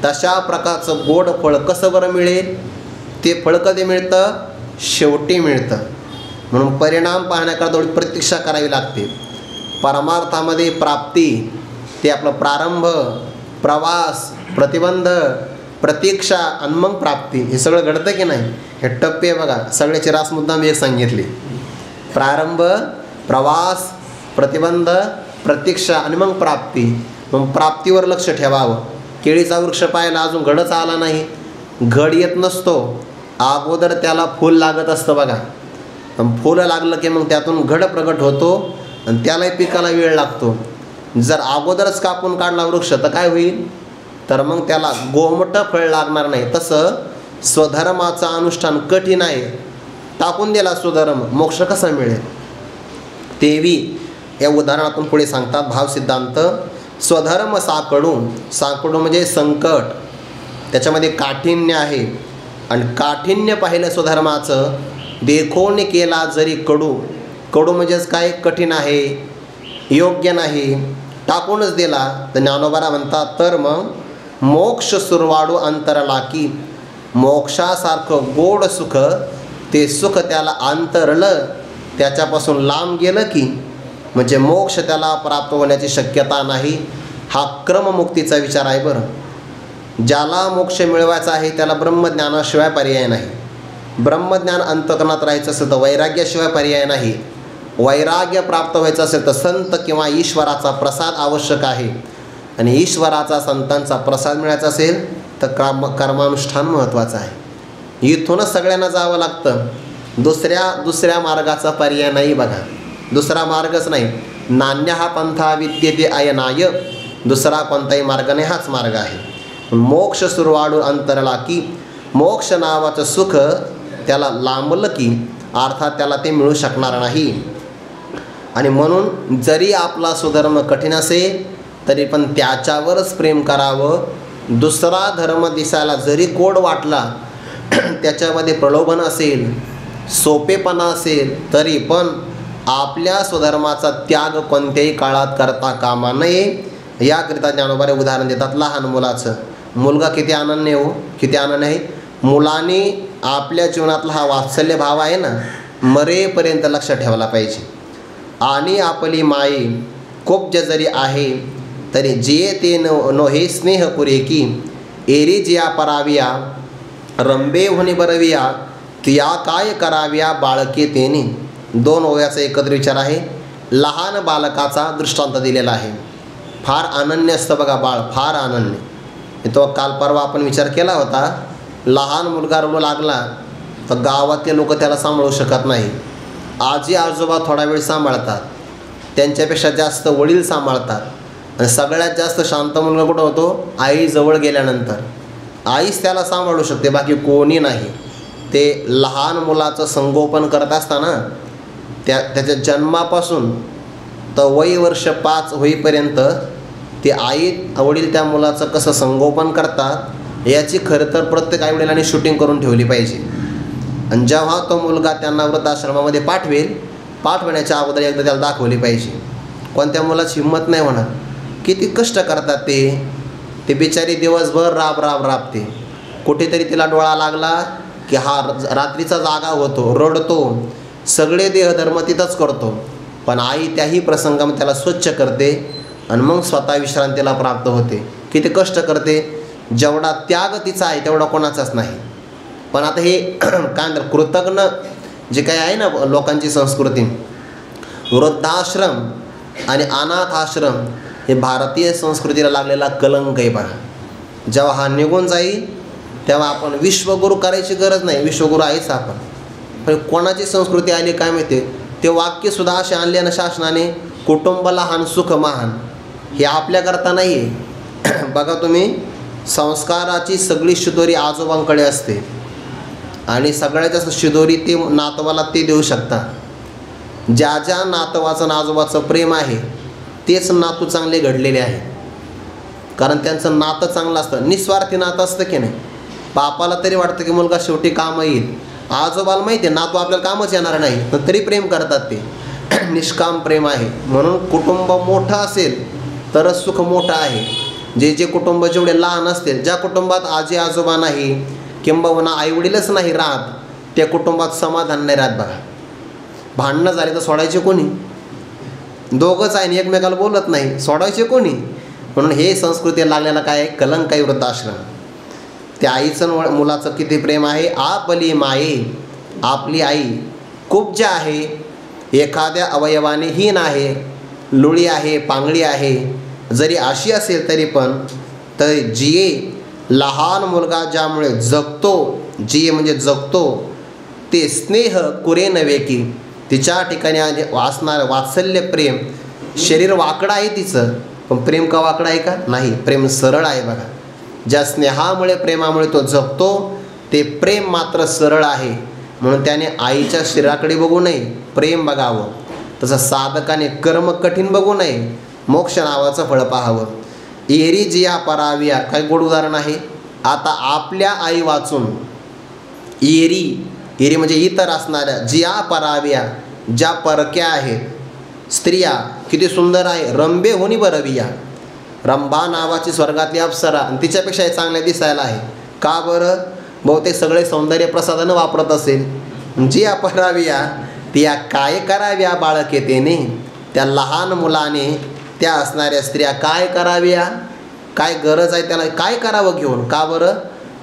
तशा प्रकारचं गोड फळ कसं बरं मिळेल? ते फळ कधी मिळतं? शेवटी मिळतं. म्हणून परिणाम पाहण्याकरता थोडी प्रतीक्षा करावी लागते. परमार्थामध्ये प्राप्ती, ते आपलं प्रारंभ, प्रवास, प्रतिबंध, प्रतीक्षा आणि मग प्राप्ती, हे सगळं घडतं की नाही? हे टप्पे बघा, सगळ्याची रास मुद्दा मी एक सांगितली. प्रारंभ, प्रवास, प्रतिबंध, प्रतीक्षा आणि मग प्राप्ती. मग प्राप्तीवर लक्ष ठेवावं. केळीचा वृक्ष पाहायला अजून घडच आला नाही, घड येत नसतो, अगोदर त्याला फूल लागत असतं बघा. फुलं लागलं की मग त्यातून घड प्रगट होतो आणि त्यालाही पिकाला वेळ लागतो. जर अगोदरच कापून काढला वृक्ष तर काय होईल? तर मग त्याला गोमटं फळ लागणार नाही. तसं स्वधर्माचं अनुष्ठान कठीण आहे. टाकून दिला स्वधर्म, मोक्ष कसा मिळेल? तेवी या उदाहरणातून पुढे सांगतात भावसिद्धांत. स्वधर्म साकडू म्हणजे संकट, त्याच्यामध्ये काठिण्य आहे. आणि काठिण्य पाहिलं स्वधर्माचं, देखोन केला जरी कडू म्हणजेच काय? कठीण आहे, योग्य नाही, टाकूनच दिला तर ज्ञानोबा म्हणतात तर मग मोक्ष सुरवाडू अंतरला की. मोक्षासारखं गोड सुख, ते सुख त्याला अंतरलं, त्याच्यापासून लांब गेलं की म्हणजे मोक्ष त्याला प्राप्त होण्याची शक्यता नाही. हा क्रममुक्तीचा विचार आहे बरं. ज्याला मोक्ष मिळवायचा आहे त्याला ब्रह्मज्ञानाशिवाय पर्याय नाही. ब्रह्मज्ञान अंतःकरणात राहायचं असेल तर वैराग्याशिवाय पर्याय नाही. वैराग्य प्राप्त व्हायचं असेल तर संत किंवा ईश्वराचा प्रसाद आवश्यक आहे. आणि ईश्वराचा, संतांचा प्रसाद मिळायचा असेल तर कर्मानुष्ठान महत्त्वाचं आहे. इथूनच सगळ्यांना जावं लागतं. दुसऱ्या मार्गाचा पर्याय नाही बघा. दुसरा मार्गच नाही. नान्य हा पंथा विद्येते अयनाय, दुसरा कोणताही मार्ग नाही, हाच मार्ग आहे. मोक्ष सुरवाडू अंतरला की, मोक्ष नावाचं सुख त्याला लांबलं की अर्थात त्याला ते मिळू शकणार नाही. आणि म्हणून जरी आपला स्वधर्म कठीण असेल तरी पण त्याच्यावरच प्रेम करावं. दुसरा धर्म दिसायला जरी गोड वाटला, त्याच्यामध्ये प्रलोभन असेल, सोपेपणा असेल, तरी पण आपल्या स्वधर्माचा त्याग कोणत्याही काळात करता कामा नये. याकरिता ज्ञानोबा उदाहरण देतात लहान मुलाचं. मुलगा किती अनन्य हो, किती अनन्य आहे. मुलाने आपल्या जीवनातला हा वात्सल्य भाव आहे ना, मरेपर्यंत लक्षात ठेवला पाहिजे. आणि आपली माई खूप जरी आहे तरी जिये ते नोहे स्नेह पुरेकी एरी जिया पराविया रंबे होणे बरविया तिया काय कराव्या बाळके तेने. 2 ओव्याचा एकत्र विचार आहे. लहान बालकाचा दृष्टांत दिलेला आहे. फार अनन्य असतं बघा बाळ, फार अनन्य. तो काल परवा आपण विचार केला होता. लहान मुलगा रडू लागला तर गावातले लोक त्याला सांभाळू शकत नाही. आजी आजोबा थोडा वेळ सांभाळतात, त्यांच्यापेक्षा जास्त वडील सांभाळतात. आणि सगळ्यात जास्त शांत मुलगा कुठं होतो? आईजवळ गेल्यानंतर. आईच त्याला सांभाळू शकते, बाकी कोणी नाही. ते लहान मुलाचं संगोपन करत असताना त्याच्या जन्मापासून तर वय वर्ष 5 होईपर्यंत ते आई वडील त्या मुलाचं कसं संगोपन करतात याची खरं तर प्रत्येक आईवडिलांनी शूटिंग करून ठेवली पाहिजे. आणि जेव्हा तो मुलगा त्यांना वृद्धाश्रमामध्ये पाठवण्याच्या अगोदर एकदा त्याला दाखवली पाहिजे. कोणत्या मुलाची हिंमत नाही होणार. किती कष्ट करतात ते बिचारी दिवसभर राबते. कुठेतरी तिला डोळा लागला की हा रात्रीचा जागा होतो, रडतो, सगळे देहधर्म तिथंच करतो. पण आई त्याही प्रसंगामध्ये त्याला स्वच्छ करते आणि मग स्वतः विश्रांतीला प्राप्त होते. किती कष्ट करते. जेवढा त्याग तिचा आहे तेवढा कोणाचाच नाही. पण आता हे काय म्हणतात कृतज्ञ जे काही आहे ना लोकांची संस्कृती, वृद्धाश्रम आणि अनाथ आश्रम हे भारतीय संस्कृतीला लागलेला कलंक आहे बघा. जेव्हा हा निघून जाईल तेव्हा आपण विश्वगुरू करायची गरज नाही. विश्वगुरू आहेच आपण. पण कोणाची संस्कृती आली काय माहिती. ते वाक्यसुद्धा असे आणले ना शासनाने, कुटुंब लहान सुख महान. हे आपल्याकरता नाही आहे. बघा तुम्ही, संस्काराची सगळी शिदोरी आजोबांकडे असते आणि सगळ्यात जास्त शिदोरी ते नातवाला ते देऊ शकतात. ज्या नातवाचं आणि आजोबाचं प्रेम आहे तेच नातू चांगले घडलेले आहे. कारण त्यांचं नातं चांगलं असतं, निस्वार्थी नातं असतं की नाही. बापाला तरी वाटतं की मुलगा शेवटी काम येईल. आजोबाला माहिती आहे नातू आपल्याला कामच येणार नाही, पण तरी प्रेम करतात ते. निष्काम प्रेम आहे. म्हणून कुटुंब मोठं असेल तरच सुख मोठं आहे. जे कुटुंब जेवढे लहान असतील, ज्या कुटुंबात आजी आजोबा नाही किंबहुना आईवडीलच नाही राहत, त्या कुटुंबात समाधान नाही राहत बघा. भांडणं झाली तर सोडायचे कोणी? दोघंच आहे आणि एकमेकाला बोलत नाही, सोडायचे कोणी? म्हणून हे संस्कृती लागलेला काय आहे, कलंक आहे वृद्धाश्रम. त्या आईचं मुलाचं किती प्रेम आहे. आपली माये, आपली आई खूप जे आहे, एखाद्या अवयवाने हीन आहे, लुळी आहे, पांगळी आहे, जरी अशी असेल तरी पण तर जिये लहान मुलगा ज्यामुळे जगतो, जिये म्हणजे जगतो, ते स्नेह कुरे नव्हे की. तिच्या ठिकाणी वाचणारं वात्सल्य प्रेम. शरीर वाकडं आहे तिचं, पण प्रेम का वाकडं आहे का? नाही, प्रेम सरळ आहे बघा. ज्या स्नेहामुळे प्रेमामुळे तो जगतो ते प्रेम मात्र सरळ आहे. म्हणून त्याने आईच्या शरीराकडे बघू नये, प्रेम बघावं. तसं साधकाने कर्म कठीण बघू नये, मोक्ष नावाचं फळ पाहावं. एरी जिया पराविया, काय गोड उदाहरण आहे. आता आपल्या आई वाचून एरी म्हणजे इतर असणाऱ्या, जिया पराविया ज्या परक्या आहेत, स्त्रिया किती सुंदर आहे. रंबे होणी बरविया, रंभा नावाची स्वर्गातली अप्सरा आणि तिच्यापेक्षा चांगल्या दिसायला आहे. का बरं? बहुतेक सगळे सौंदर्य प्रसाधनं वापरत असेल. जिया पराविया तिया काय कराव्या बाळके तेने. त्या लहान मुलाने त्या असणाऱ्या स्त्रिया काय कराव्या, काय गरज आहे त्याला, काय करावं घेऊन. का बरं?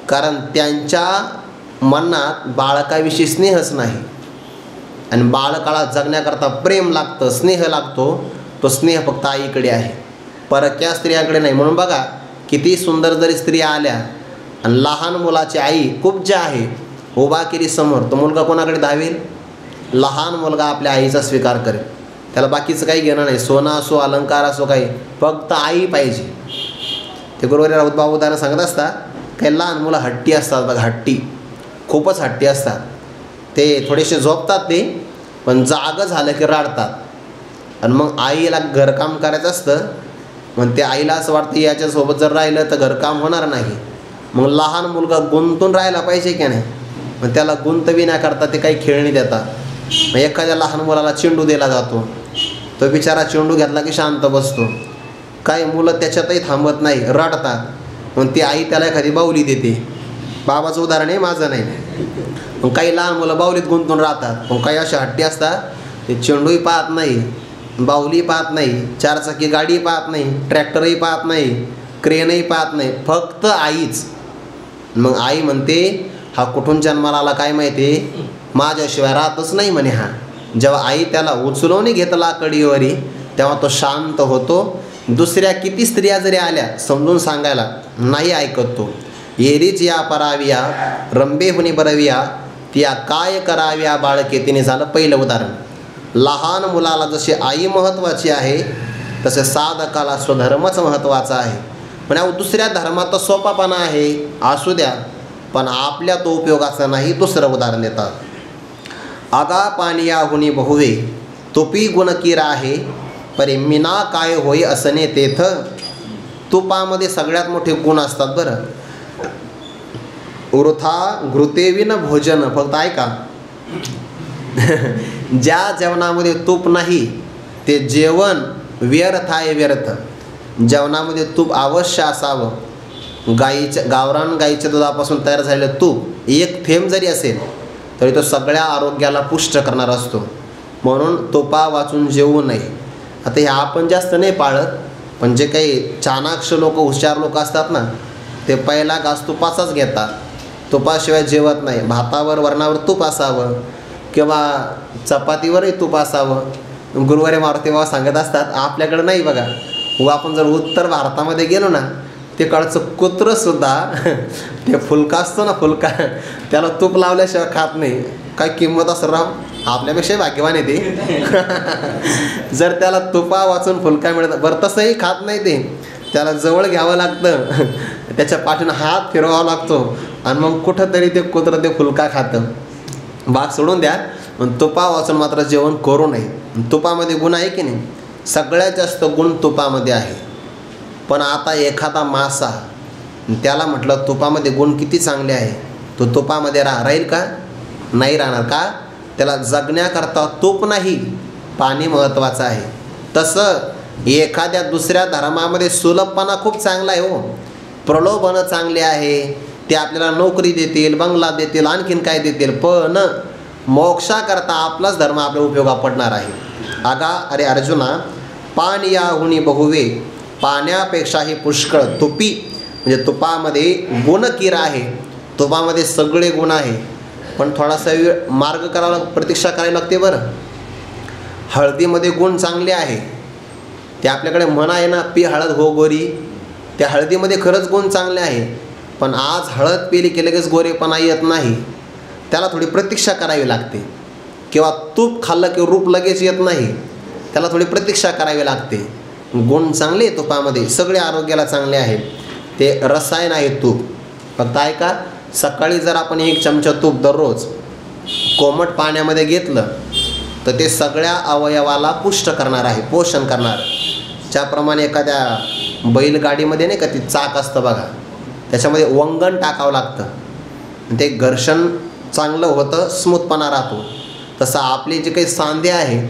कारण त्यांच्या मनात बाळकाविषयी स्नेहच नाही. आणि बाळकाला जगण्याकरता प्रेम लागतं, स्नेह लागतो. तो स्नेह फक्त आईकडे आहे, परक्या स्त्रियाकडे नाही. म्हणून बघा किती सुंदर जरी स्त्रिया आल्या आणि लहान मुलाची आई खूप जे आहे उभा केली समोर, तो मुलगा कोणाकडे धावेल? लहान मुलगा आपल्या आईचा स्वीकार करेल. त्याला बाकीचं काही घेणं नाही, सोनं असो अलंकार असो काही, फक्त आई पाहिजे. ते गुरुवारी राऊतबाबू उदाहरण सांगत असतात, काही लहान मुलं हट्टी असतात बघा, हट्टी, खूपच हट्टी असतात. ते थोडेसे झोपतात ते, पण जागं झालं की रडतात. आणि मग आईला घरकाम करायचं असतं, मग त्या आईला असं वाटतं याच्यासोबत जर राहिलं तर घरकाम होणार नाही. मग लहान मुलगा गुंतून राहायला पाहिजे की नाही. मग त्याला गुंतविण्याकरता ते काही खेळणी देतात. मग एखाद्या लहान मुलाला चेंडू दिला जातो, तो बिचारा चेंडू घेतला की शांत बसतो. काही मुलं त्याच्यातही थांबत नाही, रडतात. मग ती आई त्याला एखादी बाहुली देते. बाबाचं उदाहरण आहे, माझं नाही. मग काही लहान मुलं बाहुलीत गुंतून राहतात. मग काही अशा हट्टी असतात, ते चेंडूही पाहत नाही, बाहुली पाहत नाही, चारचाकी गाडी पाहत नाही, ट्रॅक्टरही पाहत नाही, क्रेनही पाहत नाही, फक्त आईच. मग आई म्हणते हा कुठून जन्माला आला काय माहिती, माझ्याशिवाय राहतच नाही म्हणे हा. जेव्हा आई त्याला उचलून घेतला कडीवरी तेव्हा तो शांत होतो. दुसऱ्या किती स्त्रिया जरी आल्या समजून सांगायला नाही ऐकत तो. येरीच या पराविया रंबे हुनी बरविया त्या काय कराव्या बाळके. तिने झालं पहिलं उदाहरण. लहान मुलाला जशी आई महत्त्वाची आहे तसे साधकाला स्वधर्मच महत्त्वाचा आहे. पण दुसऱ्या धर्मात सोपापणा आहे असू द्या, पण आपल्या तो उपयोगाचा नाही. दुसरं उदाहरण देतात. आगा पानिया हुनी बहुवे तुपी गुण की राहे परे मीना काय होय असणे तेथ. तुपामध्ये सगळ्यात मोठे गुण असतात बरं. वृथा घृतेविन भोजन. फक्त ऐका, ज्या जेवणामध्ये तूप नाही ते जेवण व्यर्थ आहे, व्यर्थ. जेवणामध्ये तूप अवश्य असावं. गावरान गाईच्या दुधापासून तयार झालेलं तूप एक थेंब जरी असेल तरी तो सगळ्या आरोग्याला पुष्ट करणार असतो. म्हणून तुपा वाचून जेवू नये. आता हे आपण जास्त नाही पाळत, पण जे काही चाणाक्ष लोक, हुशार लोक असतात ना, ते पहिला घास तुपाचाच घेतात. तुपाशिवाय जेवत नाही. भातावर वरणावर तूप असावं किंवा चपातीवरही तूप असावं. गुरुवारी मारुती बाबा सांगत असतात आपल्याकडं नाही बघा. व आपण जर उत्तर भारतामध्ये गेलो ना, तिकडचं कुत्रंसुद्धा ते फुलका असतो ना, फुलका, त्याला तूप लावल्याशिवाय खात नाही. काय किंमत असं राव, आपल्यापेक्षा भाग्यवान आहे ते. जर त्याला तुपा वाचून फुलका मिळत, बरं तसंही खात नाही ते. त्याला जवळ घ्यावं लागतं, त्याच्या पाठीनं हात फिरवावा लागतो आणि मग कुठंतरी ते कुत्रं ते फुलका खातं. बाग सोडून द्या, पण तुपा वाचून मात्र जेवण करू नये. तुपामध्ये गुण आहे की नाही, सगळ्यात जास्त गुण तुपामध्ये आहे. पण आता एखादा मासा, त्याला म्हटलं तुपामध्ये गुण किती चांगले आहे, तो तुपामध्ये राहील का, नाही राहणार. का, त्याला जगण्याकरता तूप नाही, पाणी महत्त्वाचं आहे. तसं एखाद्या दुसऱ्या धर्मामध्ये सुलभपणा खूप चांगला आहे हो, प्रलोभनं चांगले आहे. ते आपल्याला नोकरी देतील, बंगला देतील, आणखीन काय देतील, पण मोक्षाकरता आपलाच धर्म आपल्या उपयोगात पडणार आहे. अरे अर्जुना, पान या हुनी बहुवे, पाण्यापेक्षाही पुष्कळ तुपी, म्हणजे तुपामध्ये गुण किरा आहे. तुपामध्ये सगळे गुण आहे, पण थोडासा वेळ मार्ग करावा, प्रतीक्षा करावी लागते बरं. हळदीमध्ये गुण चांगले आहे. ते आपल्याकडे म्हणा आहे ना, पी हळद हो गोरी. त्या हळदीमध्ये खरंच गुण चांगले आहे, पण आज हळद पिली की लगेच गोरेपणा येत नाही. त्याला थोडी प्रतीक्षा करावी लागते. किंवा तूप खाल्लं की रूप लगेच येत नाही, त्याला थोडी प्रतीक्षा करावी लागते. गुण चांगले तुपामध्ये, सगळे आरोग्याला चांगले आहे. ते रसायन आहे तूप. फक्त ऐका, सकाळी जर आपण 1 चमचा तूप दररोज कोमट पाण्यामध्ये घेतलं तर ते सगळ्या अवयवाला पुष्ट करणार आहे, पोषण करणार. ज्याप्रमाणे एखाद्या बैलगाडीमध्ये नाही का ती चाक असतं बघा, त्याच्यामध्ये वंगण टाकावं लागतं, ते घर्षण चांगलं होतं, स्मूथपणा राहतो. तसं आपले जे काही सांधे आहे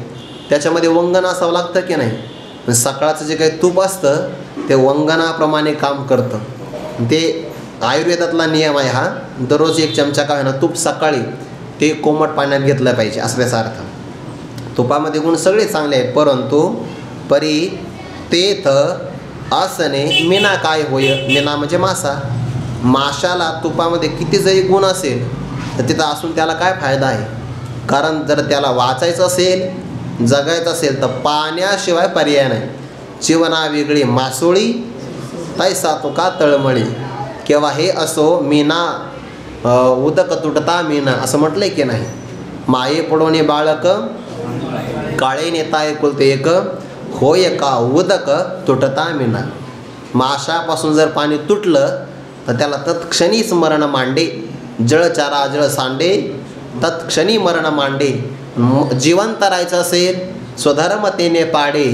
त्याच्यामध्ये वंगण असावं लागतं की नाही. सकाळचं जे काही तूप असतं ते वंगणाप्रमाणे काम करतं. ते आयुर्वेदातला नियम आहे हा. दररोज 1 चमचा का होईना तूप सकाळी ते कोमट पाण्यात घेतलं पाहिजे, असं त्याचा अर्थ. तुपामध्ये गुण सगळे चांगले आहेत, परंतु परी तेथ असणे मीना काय होय. मीना म्हणजे मासा. माशाला तुपामध्ये किती जरी गुण असेल तर तिथं असून त्याला काय फायदा आहे. कारण जर त्याला वाचायचं असेल, जगायचं असेल तर पाण्याशिवाय पर्याय नाही. जीवना वेगळी मासोळी तैसा तुका तळमळी. केव्हा हे असो मीना उदक तुटता मीना, असं म्हटलंय की नाही. माये पडोने बाळक काळे नेता एकुलते एक, होय का उदक तुटता मीना. माशापासून जर पाणी तुटलं तर त्याला तत्क्षणीच मरण मांडे. जळचारा जळ सांडे तत्क्षणी मरण मांडे. जिवंत राहायचं असेल स्वधर्मतेने पाडे,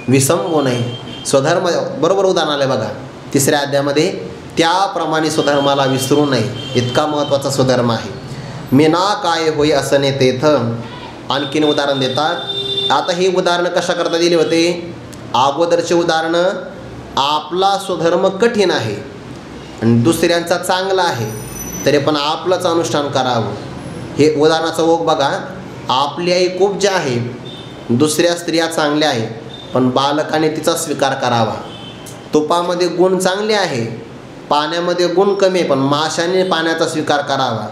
विसंबू नये. स्वधर्म बरोबर उदाहरण आलं बघा 3ऱ्या अध्यायामध्ये. त्याप्रमाणे स्वधर्माला विसरू नये, इतका महत्त्वाचा स्वधर्म आहे. मीना काय होय असणे तेथ. आणखीन उदाहरण देतात. आता ही उदाहरणं कशा करता दिली होते. अगोदरचे उदाहरणं आपला स्वधर्म कठीण आहे आणि दुसऱ्यांचा चांगला आहे, तरी पण आपलंच अनुष्ठान करावं. हे उदाहरणाचा ओघ बघा. आपली आई खूप जे आहे दुसऱ्या स्त्रिया चांगल्या आहे पण बालकाने तिचा स्वीकार करावा. तुपामध्ये गुण चांगले आहे, पाण्यामध्ये गुण कमी आहे, पण माशाने पाण्याचा स्वीकार करावा.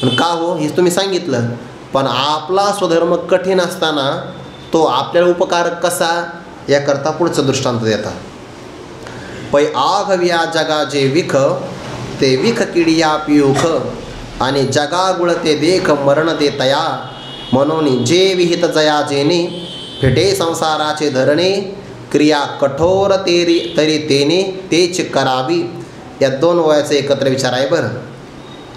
पण का हो, हे तुम्ही सांगितलं. पण आपला स्वधर्म कठीण असताना तो आपल्याला उपकारक कसा, याकरता पुढचं दृष्टांत देतात. पै आघव्या जगा जे विख, ते विख किडिया पियुख, आणि जगा गुळते देख मरण ते तया, म्हणून जे विहित जया जेने, फिटे संसाराचे धरणे, क्रिया कठोर तरी तेने तेच करावी. या दोन वयाचे एकत्र विचार आहे बरं.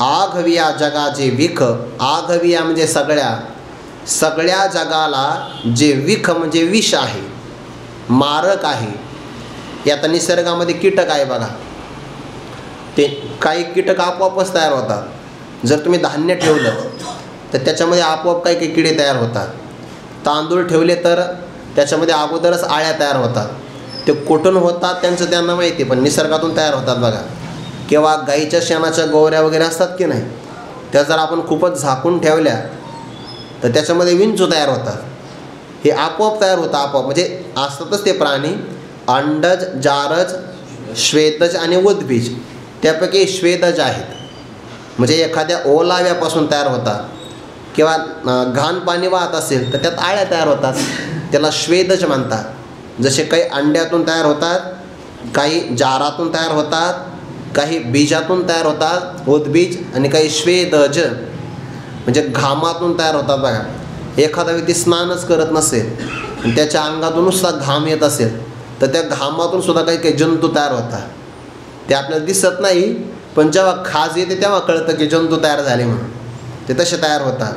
आघविया जगाचे विख, आघविया म्हणजे सगळ्या जगाला जे विख म्हणजे विष आहे, मारक आहे. यात निसर्गामध्ये कीटक आहे बघा, ते काही कीटक आपोआपच तयार होतात. जर तुम्ही धान्य ठेवलं तर त्याच्यामध्ये आपोआप काही काही किडे तयार होतात. तांदूळ ठेवले तर त्याच्यामध्ये अगोदरच आळ्या तयार होतात. ते कुठून होतात त्यांचं त्यांना माहिती, पण निसर्गातून तयार होतात बघा. किंवा गाईच्या शेणाच्या गोवऱ्या वगैरे असतात की नाही, त्या जर आपण खूपच झाकून ठेवल्या तर त्याच्यामध्ये विंचू तयार होतात. हे आपोआप तयार होतं, आपोआप म्हणजे असतातच ते प्राणी. अंडज, जारज, श्वेतज आणि उद्भिज, त्यापैकी श्वेतज आहेत. म्हणजे एखाद्या ओलाव्यापासून तयार होतात. किंवा घाण पाणी वाहत असेल तर त्यात आळ्या तयार होतात, त्याला श्वेतज म्हणतात. जसे काही अंड्यातून तयार होतात, काही जारातून तयार होतात, काही बीजातून तयार होतात उद्बीज, आणि काही श्वेतज म्हणजे घामातून तयार होतात बघा. एखादा व्यक्ती स्नानच करत नसेल आणि त्याच्या अंगातून नुसता घाम येत असेल तर त्या घामातून सुद्धा काही काही जंतू तयार होतात. ते आपल्याला दिसत नाही, पण जेव्हा खाज येते तेव्हा कळतं की जंतू तयार झाले म्हणून. ते तसे तयार होतात.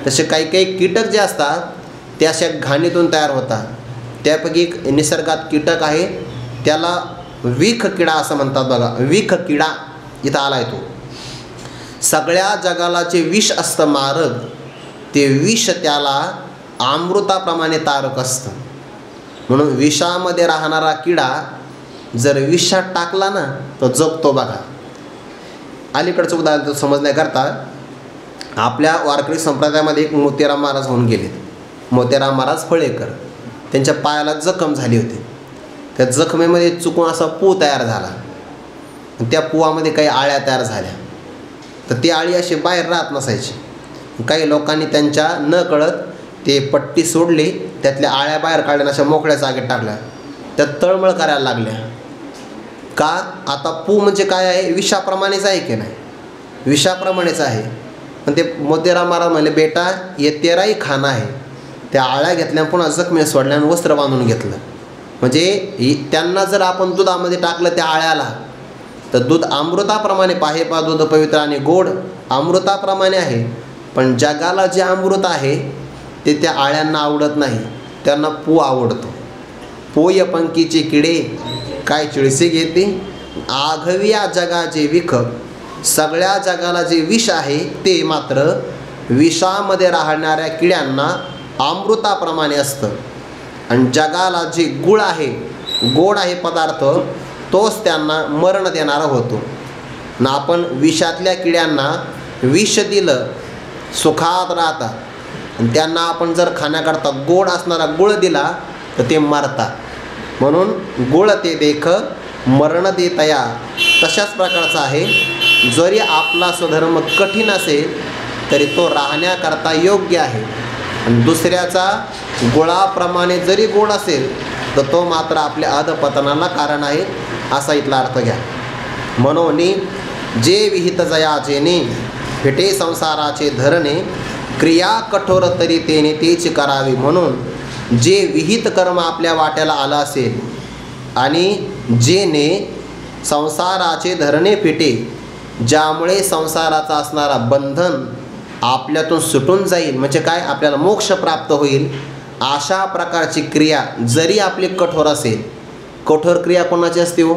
तसे काही काही कीटक जे असतात ते अशा घाणीतून तयार होतात. त्यापैकी एक निसर्गात कीटक आहे, त्याला विख किडा असं म्हणतात बघा. विख किडा इथं आला आहे. तो सगळ्या जगाला जे विष असतं मारक, ते विष त्याला अमृताप्रमाणे तारक असतं. म्हणून विषामध्ये राहणारा किडा जर विषात टाकला ना तर जगतो बघा. अलीकडचं उदाहरण समजण्याकरता आपल्या वारकरी संप्रदायामध्ये एक मोतीराम महाराज होऊन गेले. मोतीराम महाराज फळेकर, त्यांच्या पायाला जखम झाली होती. त्या जखमेमध्ये चुकून असा पू तयार झाला. त्या पुवामध्ये काही आळ्या तयार झाल्या. तर ती आळी अशी बाहेर राहत नसायची. काही लोकांनी त्यांच्या न कळत ते पट्टी सोडली, त्यातल्या आळ्या बाहेर काढल्या, अशा मोकळ्या जागेत टाकल्या. त्यात तळमळ करायला लागल्या. का? आता पू म्हणजे काय आहे, विषाप्रमाणेच आहे की नाही, विषाप्रमाणेच आहे. पण ते मोतीराम महाराज म्हणले, बेटा ये तेराही खाना आहे. त्या आळ्या घेतल्या, पुन्हा जखमी सोडल्या आणि वस्त्र बांधून घेतलं. म्हणजे त्यांना जर आपण दुधामध्ये टाकलं त्या आळ्याला, तर दूध अमृताप्रमाणे पाहे पा दूध पवित्र आणि गोड अमृताप्रमाणे आहे. पण जगाला जे अमृत आहे ते त्या आळ्यांना आवडत नाही, त्यांना पू आवडतो. पोय पंकीचे किडे काय चिळसे घेते, आघविया जगाचे विख, सगळ्या जगाला जे विष आहे ते मात्र विषामध्ये राहणाऱ्या किड्यांना अमृताप्रमाणे असतं. आणि जगाला जे गुळ आहे, गोड आहे पदार्थ, तोच त्यांना मरण देणारा होतो. ना आपण विषातल्या किड्यांना विष दिलं सुखात राहतात, आणि त्यांना आपण जर खाण्याकरता गोड असणारा गुळ दिला तर ते मरतात. म्हणून गुळ ते देख मरण दे तया. तशाच प्रकारचा आहे, जरी आपला स्वधर्म कठीण असेल तरी तो राहण्याकरता योग्य आहे. आणि दुसऱ्याचा गुळाप्रमाणे जरी गोड असेल तर तो मात्र आपल्या अधपतनाला कारण आहे, असा इथला अर्थ घ्या. म्हणून जे विहित जया जेने, फिटे संसाराचे धरणे, क्रिया कठोर तरी तेने तेच करावी. म्हणून जे विहित कर्म आपल्या वाट्याला आलं असेल आणि जेने संसाराचे धरणे फिटे, ज्यामुळे संसाराचा असणारा बंधन आपल्यातून सुटून जाईल, म्हणजे काय, आपल्याला मोक्ष प्राप्त होईल, अशा प्रकारची क्रिया जरी आपली कठोर असेल. कठोर क्रिया कोणाची असते हो?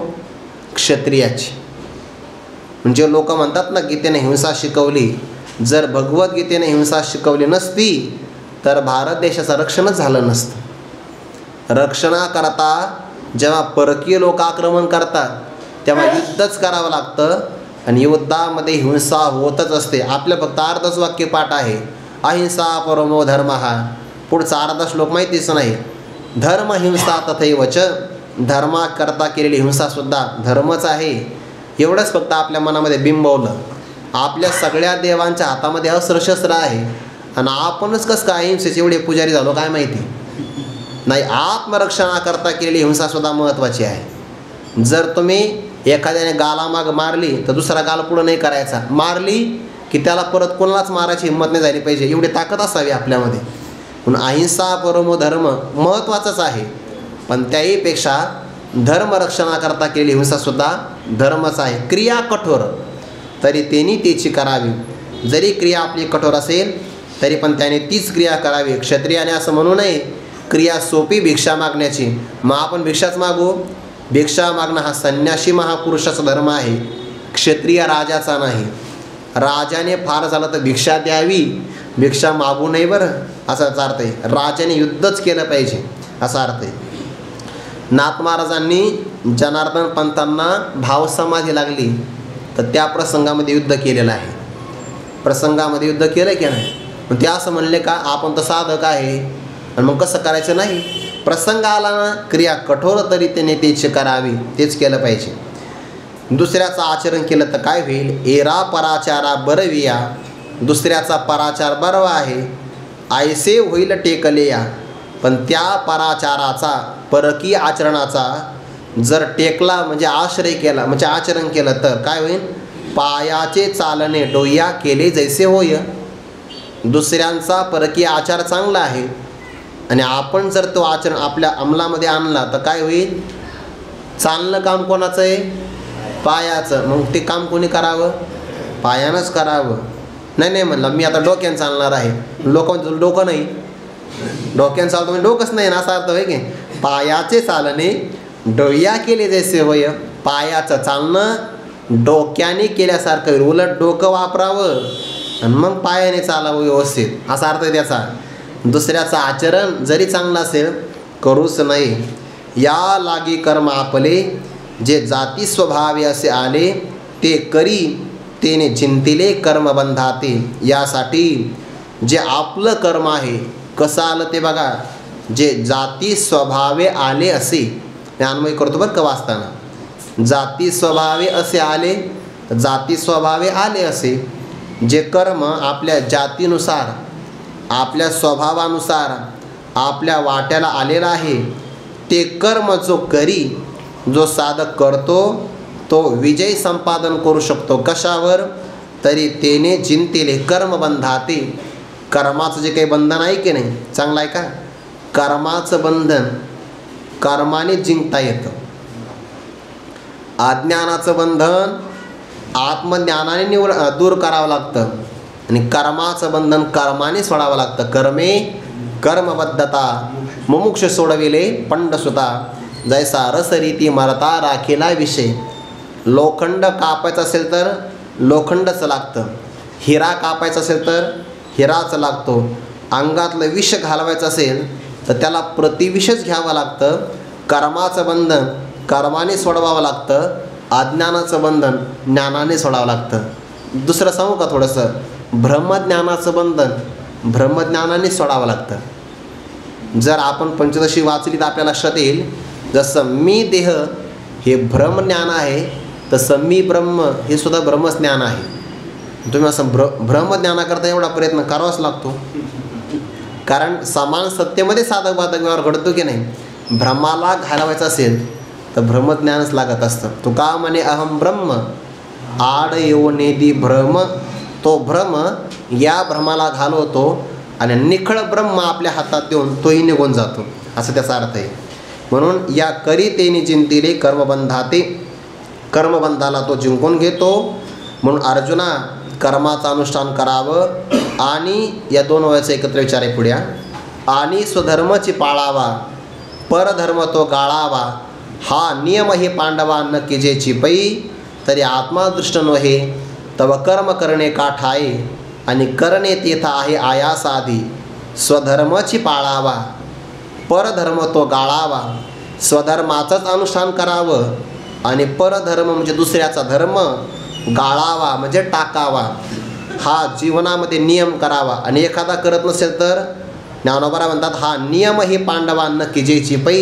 क्षत्रियाची. म्हणजे लोक म्हणतात ना, गीतेने हिंसा शिकवली. जर भगवद्गीतेने हिंसा शिकवली नसती तर भारत देशाचं रक्षणच झालं नसतं. रक्षणाकरता जेव्हा परकीय लोक आक्रमण करतात तेव्हा युद्धच करावं लागतं, आणि युद्धामध्ये हिंसा होतच असते. आपलं फक्त अर्धच वाक्य पाठ आहे, अहिंसा परमो धर्म. पुढचा अर्धा श्लोक माहितीच नाही. धर्म हिंसा तथैवच, धर्माकरता केलेली हिंसासुद्धा धर्मच आहे. एवढंच फक्त आपल्या मनामध्ये बिंबवलं. आपल्या सगळ्या देवांच्या हातामध्ये अस्त्रशस्त्र आहे आणि आपणच कसं काय हिंसेचे एवढे पुजारी झालो काय माहिती नाही. आत्मरक्षणाकरता केलेली हिंसासुद्धा महत्त्वाची आहे. जर तुम्ही एखाद्याने गालामाग मारली तर दुसरा गाल पुढं नाही करायचा. मारली की त्याला परत कोणालाच मारायची हिंमत नाही झाली पाहिजे. एवढी ताकद असावी आपल्यामध्ये. म्हणून अहिंसा परमो धर्म महत्त्वाचंच आहे, पण त्याहीपेक्षा धर्मरक्षणाकरता केलेली हिंसासुद्धा धर्मच आहे. क्रिया कठोर तरी त्यांनी त्याची करावी. जरी क्रिया आपली कठोर असेल तरी पण त्याने तीच क्रिया करावी. क्षत्रियाने असं म्हणू नये क्रिया सोपी भिक्षा मागण्याची, मग आपण भिक्षाच मागू. भिक्षा मागणं हा संन्यासी महापुरुषाचा धर्म आहे, क्षत्रिय राजाचा नाही. राजाने फार झालं तर भिक्षा द्यावी, भिक्षा मागू नये बरं, असाच अर्थ आहे. राजाने युद्धच केलं पाहिजे असा अर्थ आहे. नाथ महाराजांनी जनार्दन पंतांना भावसमाधी लागली तर त्या प्रसंगामध्ये युद्ध केलेलं आहे. प्रसंगामध्ये युद्ध केलं की नाही. मग ते असं म्हणले का आपण तर साधक आहे आणि मग कसं करायचं नाही. प्रसंग आला ना, क्रिया कठोर तरी त्याने तेच करावी, तेच केलं पाहिजे. दुसऱ्याचं आचरण केलं तर काय होईल. एरा पराचारा बरविया, दुसऱ्याचा पराचार बरवा आहे. ऐसे होईल टेकलेया, पण त्या पराचाराचा परकीय आचरणाचा जर टेकला म्हणजे आश्रय केला म्हणजे आचरण केलं तर काय होईल. पायाचे चालणे डोया केले जैसे होय. दुसऱ्यांचा परकीय आचार चांगला आहे आणि आपण जर तो आचरण आपल्या अंमलामध्ये आणला तर काय होईल. चालणं काम कोणाचं आहे. पायाचं. मग ते काम कोणी करावं. पायानंच करावं. नाही म्हणलं मी आता डोक्यानं चालणार आहे. डोकं नाही, डोक्यानं चालतो म्हणजे डोकंच नाही ना असा अर्थ होय की. पायाचे चालणे डोया केले जैसे होय. पायाचं चालणं डोक्याने केल्यासारखं होईल. उलट डोकं वापरावं आणि मग पायाने चालावं व्यवस्थित असा अर्थ आहे त्याचा. दुसऱ्याचं आचरण जरी चांगलं असेल करूच नाही. या लागी कर्म आपले, जे जाती स्वभावे असे आले ते करी तेने चिंतिले कर्म बंधाते. यासाठी जे आपलं कर्म आहे कसं आलं ते बघा. जे जाती स्वभावे आले असे, मी अन्वय करतो बरं का वाचताना. जाती स्वभावे असे आले, जाती स्वभावे आले असे. जे कर्म आपल्या जातीनुसार आपल्या स्वभावानुसार आपल्या वाट्याला आलेला आहे ते कर्म जो करी, जो साधक करतो तो विजय संपादन करू शकतो. कशावर. तरी तेने चिंतिले कर्म बंधाते. कर्माचं जे काही बंधन आहे की नाही, चांगलं आहे का. कर्माचं बंधन कर्माने जिंकता येतं. अज्ञानाचं बंधन आत्मज्ञानाने दूर करावं लागतं आणि कर्माचं बंधन कर्माने सोडावं लागतं. कर्मे कर्मबद्धता मुमुक्ष सोडविले पंडसुता, जैसा रसरीती मरता राखेला विषय. लोखंड कापायचं असेल तर लोखंडच लागतं. हिरा कापायचा असेल तर हिराच लागतो. अंगातलं विष घालवायचं असेल तर त्याला प्रतिविषच घ्यावं लागतं. कर्माचं बंधन कर्माने सोडवावं लागतं. अज्ञानाचं बंधन ज्ञानाने सोडावं लागतं. दुसरं सांगू का थोडंसं. ब्रह्मज्ञानाचं बंधन ब्रह्मज्ञानाने सोडावं लागतं. जर आपण पंचदशी वाचली तर आपल्या लक्षात येईल. जसं मी देह हे ब्रह्मज्ञान आहे तसं मी ब्रह्म हे सुद्धा ब्रह्मज्ञान आहे. तुम्ही असं ब्रह्मज्ञानाकरता एवढा प्रयत्न करावाच लागतो. कारण समान सत्तेमध्ये साधक बाधक व्यवहार घडतो की नाही. भ्रमाला घालवायचं असेल तर ब्रह्मज्ञानच लागत असतं. तुका म्हणे अहम ब्रह्म आड येऊनेदी भ्रम. तो भ्रम या भ्रमाला घालवतो आणि निखळ ब्रह्म आपल्या हातात देऊन तोही निघून जातो असं त्याचा अर्थ आहे. म्हणून या करितेने चिंतिले कर्मबंधाते. कर्मबंधाला तो जिंकून घेतो. म्हणून अर्जुना कर्माचं अनुष्ठान करावं आणि या दोन वयाचं एकत्र विचार आहे पुढ्या. आणि स्वधर्माची पाळावा, परधर्म तो गाळावा. हा नियम हे पांडवा न केजेची पै, तरी आत्मादृष्ट नव्हे तव कर्म करणे का ठाये. आणि करणे तेथ आहे आयासाधी. स्वधर्माची पाळावा, परधर्म तो गाळावा. स्वधर्माचंच अनुष्ठान करावं आणि परधर्म म्हणजे दुसऱ्याचा धर्म गाळावा म्हणजे टाकावा. हा जीवनामध्ये नियम करावा. आणि एखादा करत नसेल तर ज्ञानोबा म्हणतात हा नियम ही पांडवांना किजेची पै.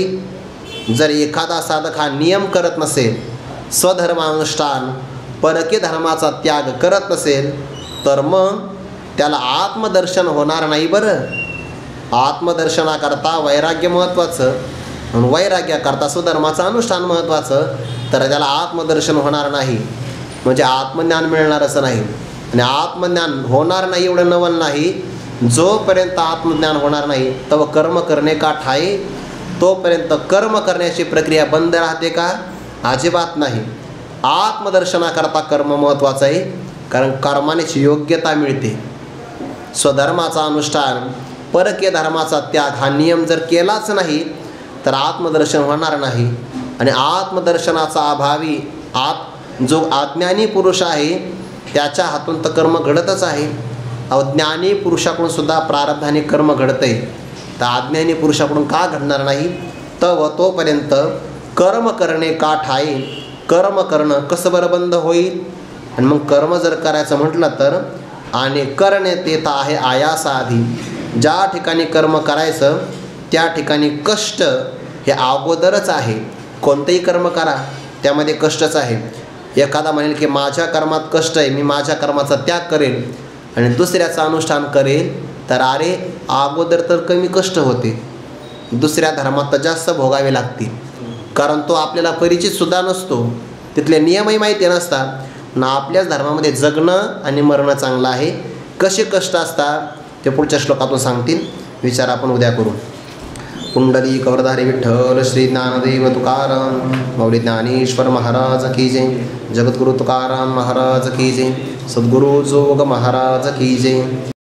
जर एखादा साधक हा नियम करत नसेल, स्वधर्मानुष्ठान परके धर्माचा त्याग करत नसेल, तर मग त्याला आत्मदर्शन होणार नाही. बरं, आत्मदर्शनाकरता वैराग्य महत्त्वाचं, म्हणून वैराग्याकरता स्वधर्माचं अनुष्ठान महत्त्वाचं. तर त्याला आत्मदर्शन होणार नाही, म्हणजे आत्मज्ञान मिळणार असं नाही. आणि आत्मज्ञान होणार नाही एवढं नवल नाही, जोपर्यंत आत्मज्ञान होणार नाही तव कर्म करणे का ठाई. तोपर्यंत कर्म करण्याची प्रक्रिया बंद राहते का? अजिबात नाही. आत्मदर्शनाकरता कर्म महत्त्वाचं आहे, कारण कर्मानेच योग्यता मिळते. स्वधर्माचा अनुष्ठान परकीय धर्माचा त्याग हा नियम जर केलाच नाही तर आत्मदर्शन होणार नाही. आणि आत्मदर्शनाचा अभावी जो अज्ञानी पुरुष आहे त्याच्या हातून तर कर्म घडतच आहे. अज्ञानी पुरुषाकडून सुद्धा प्रारब्धाने कर्म घडतं आहे, तर अज्ञानी पुरुषाकडून का घडणार नाही. तोपर्यंत कर्म करणे का ठाई. कर्म करणं कसं बरं बंद होईल. आणि मग कर्म जर करायचं म्हटलं तर आणि करणे ते तर आहे आयासाधी. ज्या ठिकाणी कर्म करायचं त्या ठिकाणी कष्ट हे अगोदरच आहे. कोणतंही कर्म करा त्यामध्ये कष्टच आहे. एखादा म्हणेल की माझ्या कर्मात कष्ट आहे, मी माझ्या कर्माचा त्याग करेल आणि दुसऱ्याचं अनुष्ठान करेल, तर अरे अगोदर तर कमी कष्ट होते, दुसऱ्या धर्मात तर जास्त भोगावे लागतील. कारण तो आपल्याला परिचितसुद्धा नसतो, तिथले नियमही माहिती नसतात ना. आपल्याच धर्मामध्ये जगणं आणि मरणं चांगलं आहे. कसे कष्ट असतात ते पुढच्या श्लोकातून सांगतील. विचार आपण उद्या करू. कुंडली कवरधारी विठ्ठल श्री ज्ञानदेव तुकाराम मौली ज्ञानेश्वर महाराज की जय. जगद्गुरु तुकाराम महाराज की जय. सद्गुरु जोग महाराज की जय.